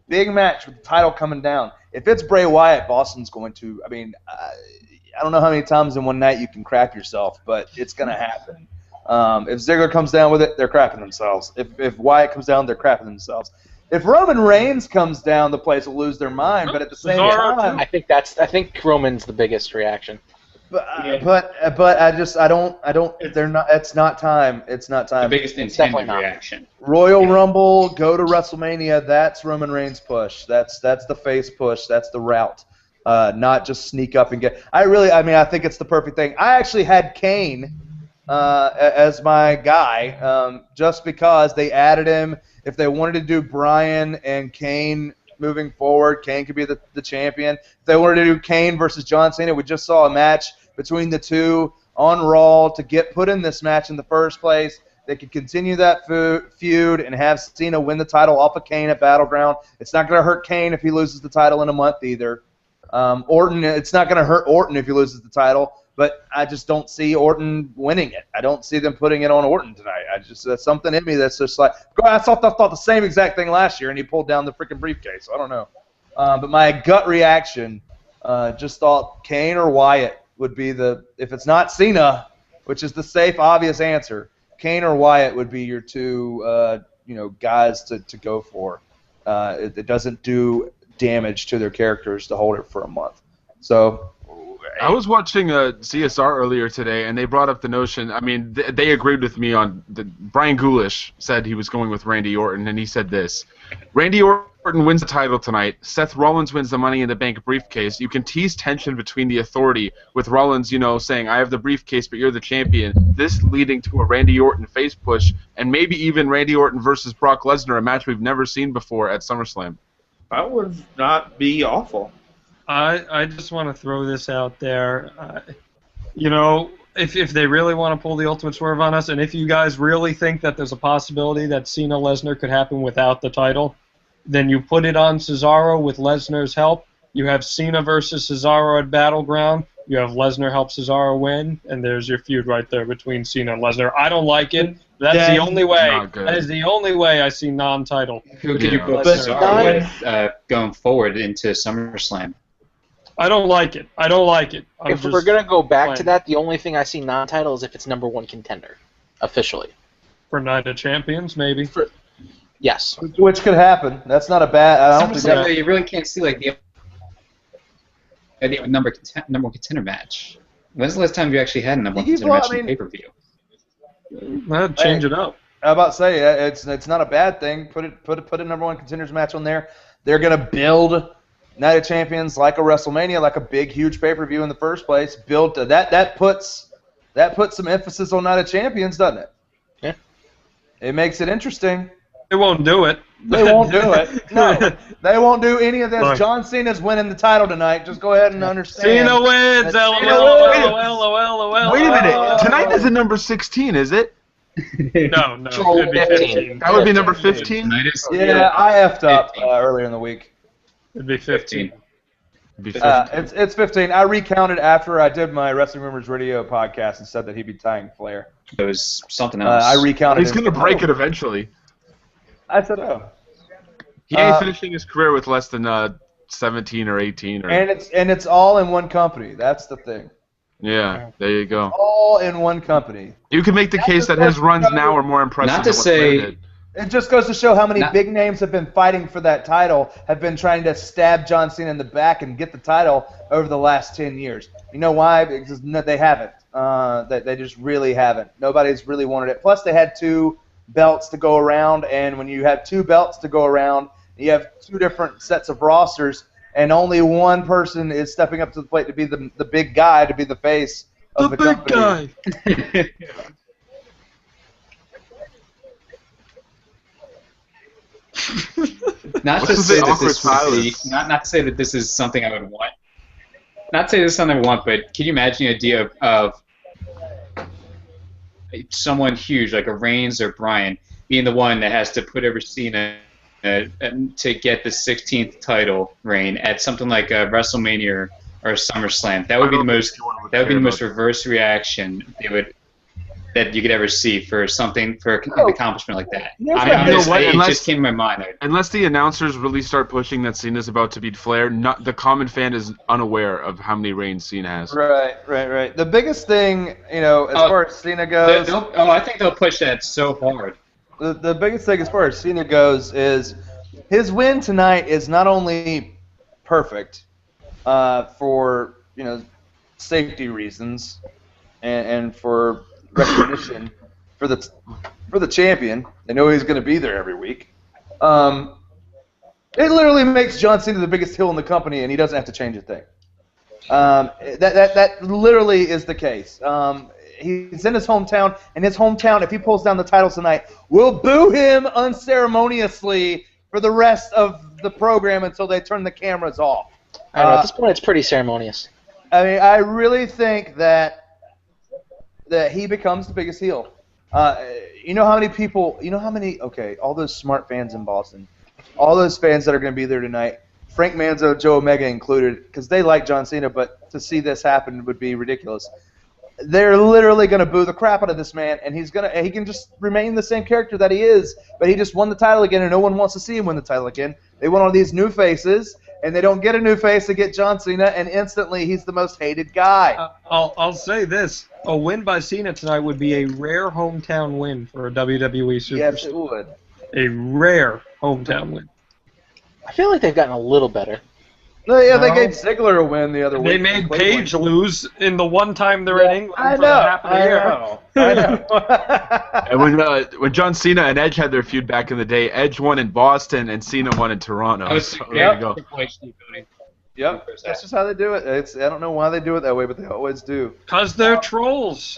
Big match with the title coming down. If it's Bray Wyatt, Boston's going to, I mean, I don't know how many times in one night you can crap yourself, but it's going to happen. If Ziggler comes down with it, they're crapping themselves. If Wyatt comes down, they're crapping themselves. If Roman Reigns comes down, the place will lose their mind. But at the same time, I think Roman's the biggest reaction. But I don't. They're not. It's not time. It's not time. The biggest intended reaction. Royal Rumble, go to WrestleMania. That's Roman Reigns' push. That's the face push. That's the route. Not just sneak up and get. I think it's the perfect thing. I actually had Kane as my guy, just because they added him. If they wanted to do Bryan and Kane moving forward, Kane could be the champion. If they wanted to do Kane versus John Cena, we just saw a match between the two on Raw to get put in this match in the first place. They could continue that feud and have Cena win the title off of Kane at Battleground. It's not going to hurt Kane if he loses the title in a month either. Orton, it's not going to hurt Orton if he loses the title, but I just don't see Orton winning it. I don't see them putting it on Orton tonight. That's something in me that's just like, I thought the same exact thing last year, and he pulled down the freaking briefcase. I don't know. But my gut reaction just thought Kane or Wyatt would be if it's not Cena, which is the safe, obvious answer, Kane or Wyatt would be your two, guys to go for. It doesn't do damage to their characters to hold it for a month. So I was watching CSR earlier today, and they brought up the notion. I mean, they agreed with me on Brian Ghoulish said he was going with Randy Orton, and he said this: Randy Orton wins the title tonight. Seth Rollins wins the Money in the Bank briefcase. You can tease tension between the Authority with Rollins, saying, "I have the briefcase, but you're the champion." This leading to a Randy Orton face push, and maybe even Randy Orton versus Brock Lesnar, a match we've never seen before at SummerSlam. That would not be awful. I just want to throw this out there. If they really want to pull the ultimate swerve on us, and if you guys really think that there's a possibility that Cena Lesnar could happen without the title, then you put it on Cesaro with Lesnar's help. You have Cena versus Cesaro at Battleground. You have Lesnar help Cesaro win, and there's your feud right there between Cena and Lesnar. I don't like it. That's the only way. That is the only way I see non-title. Who could you put Cesaro with going forward into SummerSlam? I don't like it. If we're going to go back to that, the only thing I see non-title is if it's number one contender, officially. For Night of Champions, maybe? Yes. Which could happen. That's not a bad... I don't think you really can't see the number one contender match. When's the last time you actually had a number one contender match in pay-per-view? Change it up. I'm about to say, it's not a bad thing. Put a number one contenders match on there. They're going to build Night of Champions like a WrestleMania, like a big, huge pay-per-view in the first place. Build that puts some emphasis on Night of Champions, doesn't it? Yeah. It makes it interesting. They won't do it. They won't do it. No, they won't do any of this. Look. John Cena's winning the title tonight. Just go ahead and understand. Cena wins. LOL. Wait a minute. Tonight is number 16, is it? No. It would be 15. That would be number 15? Yeah, I effed up earlier in the week. It'd be 15. It's 15. I recounted after I did my Wrestling Rumors radio podcast and said that he'd be tying Flair. It was something else. I recounted. He's going to break it eventually. I said no. He ain't finishing his career with less than 17 or 18. Or... And it's all in one company. That's the thing. Yeah, there you go. All in one company. You can make the case that his runs now are more impressive Not to than what say- Flair did. It just goes to show how many big names have been fighting for that title, have been trying to stab John Cena in the back and get the title over the last 10 years. You know why? Because they haven't. They just really haven't. Nobody's really wanted it. Plus, they had 2 belts to go around, and when you have 2 belts to go around, you have 2 different sets of rosters, and only one person is stepping up to the plate to be the big guy, to be the face of the company. Big guy. Not to say that this would be, not to say that this is something I would want. Not to say this is something I would want, but can you imagine the idea of someone huge like a Reigns or Bryan being the one that has to put over Cena to get the 16th title reign at something like a WrestleMania or a SummerSlam? That would be the most. That would be the most reverse reaction that you could ever see for something, for an accomplishment like that. It just came to my mind. Unless the announcers really start pushing that Cena's about to beat Flair, the common fan is unaware of how many reigns Cena has. Right. The biggest thing, as far as Cena goes... I think they'll push that so hard. The biggest thing as far as Cena goes is his win tonight is not only perfect for, safety reasons and for recognition for the champion. They know he's going to be there every week. It literally makes John Cena the biggest heel in the company, and he doesn't have to change a thing. That literally is the case. He's in his hometown, and his hometown, if he pulls down the title tonight, will boo him unceremoniously for the rest of the program until they turn the cameras off. I don't know, at this point, it's pretty ceremonious. I mean, I really think that he becomes the biggest heel. You know how many people, all those smart fans in Boston, all those fans that are going to be there tonight, Frank Manzo, Joe Omega included, because they like John Cena, but to see this happen would be ridiculous. They're literally going to boo the crap out of this man, and he can just remain the same character that he is, but he just won the title again, and no one wants to see him win the title again. They want all these new faces, and they don't get a new face to get John Cena, and instantly he's the most hated guy. I'll say this. A win by Cena tonight would be a rare hometown win for a WWE superstar. Yes, it would. A rare hometown win. I feel like they've gotten a little better. No, yeah, they gave Ziggler a win the other week. They made Paige lose in the one time they're in England. I for half a year. know. And when John Cena and Edge had their feud back in the day, Edge won in Boston and Cena won in Toronto. So there you go. Yep, that's just how they do it. I don't know why they do it that way, but they always do. Because they're trolls.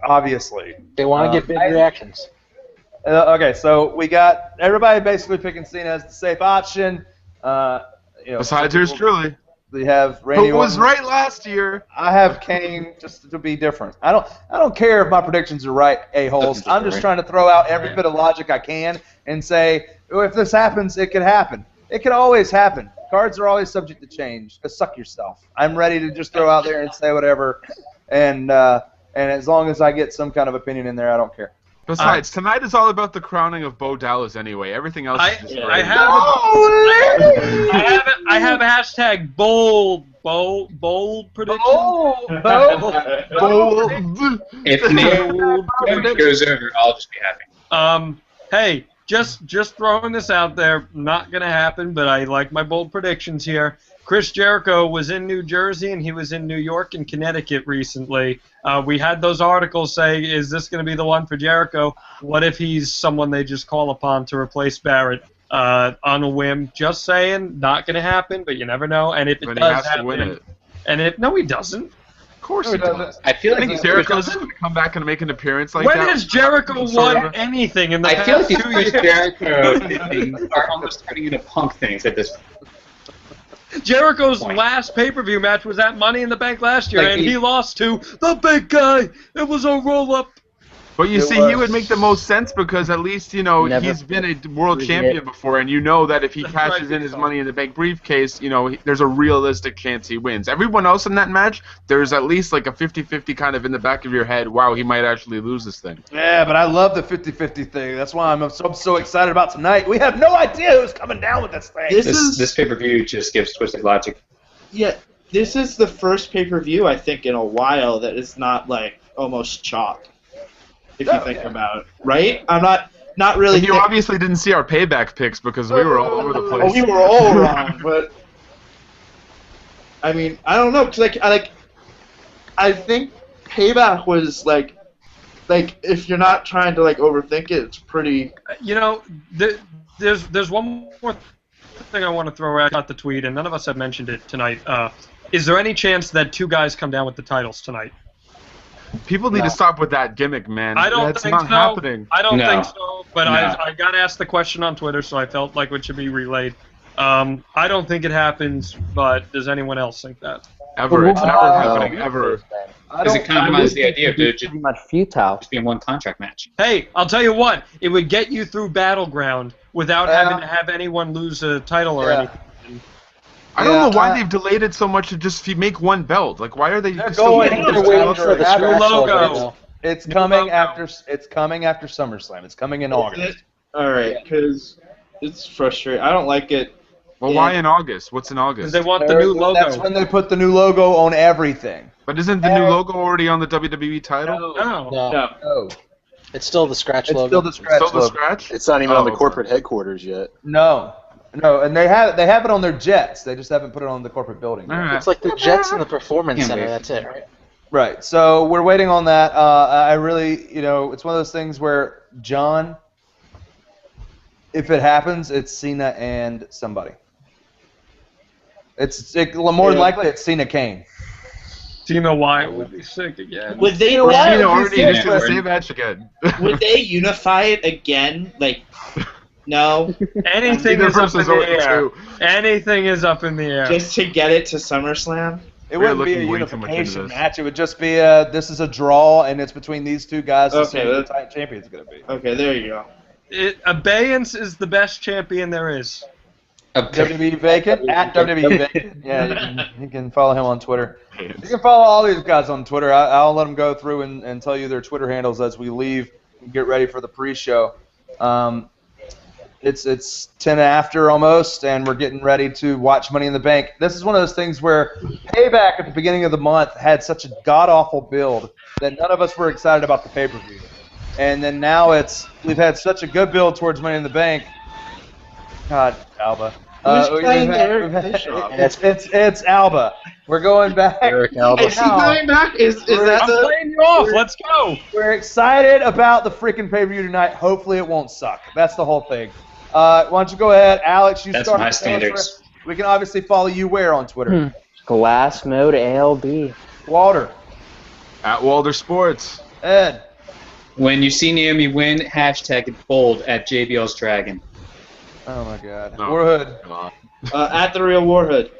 Obviously. They want to get big reactions. Okay, so we got everybody basically picking Cena as the safe option. Besides yours truly. We have Randy Who was Orton. right last year. I have Kane just to be different. I don't care if my predictions are right, a-holes. I'm just trying to throw out every bit of logic I can and say, if this happens, it could happen. It could always happen. Cards are always subject to change. Just suck yourself. I'm ready to just throw out there and say whatever, and as long as I get some kind of opinion in there, I don't care. Besides, tonight is all about the crowning of Bo Dallas anyway. Everything else is just I have hashtag bold prediction. If Nate goes over, I'll just be happy. Hey, just throwing this out there, not gonna happen, but I like my bold predictions here. Chris Jericho was in New Jersey and he was in New York and Connecticut recently. We had those articles say, is this going to be the one for Jericho? What if he's someone they just call upon to replace Barrett on a whim? Just saying, not going to happen, but you never know. And if it does happen, win it. No, he doesn't. Of course he does. I feel like Jericho's going to come back and make an appearance like when that. When has Jericho won anything in the past 2 years? I feel like these Jericho are almost turning into punk things at this point. Jericho's last pay-per-view match was at Money in the Bank last year, and he lost to the big guy. It was a roll-up. But you see, he would make the most sense because at least, you know, Never he's been a world champion before, and you know that if he cashes in his Money in the Bank briefcase, you know, there's a realistic chance he wins. Everyone else in that match, there's at least like a 50-50 kind of in the back of your head, wow, he might actually lose this thing. Yeah, but I love the 50-50 thing. That's why I'm so excited about tonight. We have no idea who's coming down with this thing. This pay-per-view just gives twisted logic. Yeah, this is the first pay-per-view, I think, in a while that is not, like, almost chalk. If you think about it, right? I'm not really. And you obviously didn't see our payback picks because we were all over the place. Oh, we were all wrong, but I mean, I don't know, cause I think payback was like if you're not trying to like overthink it, it's pretty. You know, there's one more thing I want to throw out the tweet, and none of us have mentioned it tonight. Is there any chance that two guys come down with the titles tonight? People need to stop with that gimmick, man. I don't That's think not so. happening. I don't No. think so, but No. I got asked the question on Twitter, so I felt like it should be relayed. I don't think it happens, but does anyone else think that? Ever. It's never happening, ever. Because it compromises the idea of it just Pretty much futile. being one contract match. Hey, I'll tell you what, it would get you through Battleground without having to have anyone lose a title or anything. I don't know why they've delayed it so much to just make one belt. Like, why are they still going making to this wait belt? for the Scratch logo. right now. It's coming after. It's coming after SummerSlam. It's coming in August. All right, because it's frustrating. I don't like it. Well, why in August? What's in August? They want the new logo. That's when they put the new logo on everything. But isn't the new logo already on the WWE title? No. No, Oh, it's still the scratch it's logo. still the scratch Still the logo. scratch? It's not even on the okay. corporate headquarters yet. No, and they have it on their jets. They just haven't put it on the corporate building. All right. It's like the Jets and the Performance Can't Center. wait. That's it, right? Right. So we're waiting on that. I really, you know, it's one of those things where John, if it happens, it's Cena and somebody. More than likely it's Cena Kane. Cena Wyatt would be sick again. Would they Cena Wyatt already be just did the sick, same match again. would they unify it again? Like, no, Anything Either is up in person's the already air. two. Anything is up in the air. just to get it to SummerSlam. It We're wouldn't be a looking way too much into unification this. match. It would just be this is a draw, and it's between these two guys to see Okay, who the that's- champion's going to be. Okay, there you go. Abeyance is the best champion there is. WWE Vacant, at WWE Vacant. Yeah, you can follow him on Twitter. You can follow all these guys on Twitter. I'll let them go through and tell you their Twitter handles as we leave and get ready for the pre-show. It's 10 after almost, and we're getting ready to watch Money in the Bank. This is one of those things where Payback at the beginning of the month had such a god-awful build that none of us were excited about the pay-per-view. And then now we've had such a good build towards Money in the Bank. God, Alba. Who's playing we've Eric had- Bischoff? It's Alba. We're going back. Eric Alba. Is he coming back? Is that I'm the? playing you off. Let's go. We're excited about the freaking pay-per-view tonight. Hopefully it won't suck. That's the whole thing. Why don't you go ahead, Alex? You That's start. my the standards. We can obviously follow you where on Twitter? Glass mode ALB. Walter, At Walder Sports. Ed, When you see Naomi win, hashtag it bold at JBL's Dragon. oh my God, No. Warhood, At the Real Warhood.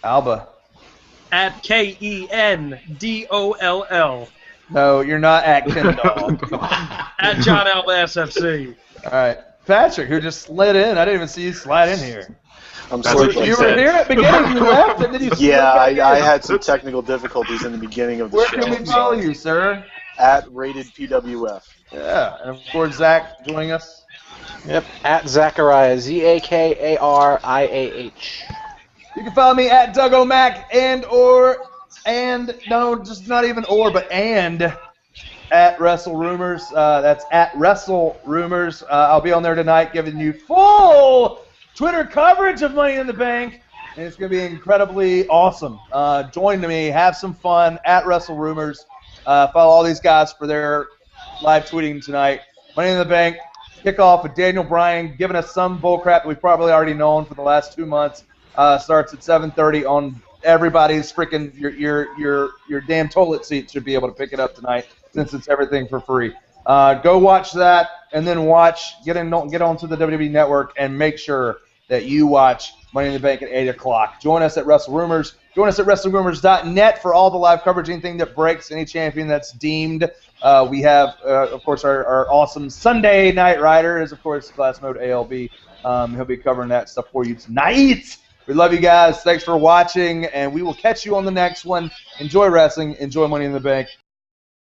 Alba. At KENDOLL. No, you're not at Kendall. At John Alba SFC. All right, Patrick, who just slid in. I didn't even see you slide in here. I'm That's sorry. what she You were said. here at the beginning. You left, and then you. slid Yeah, back in. I had some technical difficulties in the beginning of the Where show. can we follow you, sir? At Rated PWF. Yeah, and of course Zach joining us. Yep. At Zachariah, ZAKARIAH. You can follow me at Doug O'Mac and at Wrestle Rumors. That's at Wrestle Rumors. I'll be on there tonight giving you full Twitter coverage of Money in the Bank, and it's going to be incredibly awesome. Join me, have some fun at Wrestle Rumors. Follow all these guys for their live tweeting tonight. Money in the Bank kickoff with Daniel Bryan giving us some bullcrap that we've probably already known for the last 2 months. Starts at 7:30 on everybody's freaking your damn toilet seat should be able to pick it up tonight since it's everything for free. Go watch that and then get onto the WWE Network and make sure that you watch Money in the Bank at 8 o'clock. Join us at Wrestle Rumors. Join us at WrestlingRumors.net for all the live coverage, anything that breaks, any champion that's deemed. We have, of course, our awesome Sunday Night Rider is, of course, Class Mode ALB. He'll be covering that stuff for you tonight. We love you guys. Thanks for watching, and we will catch you on the next one. Enjoy wrestling. Enjoy Money in the Bank.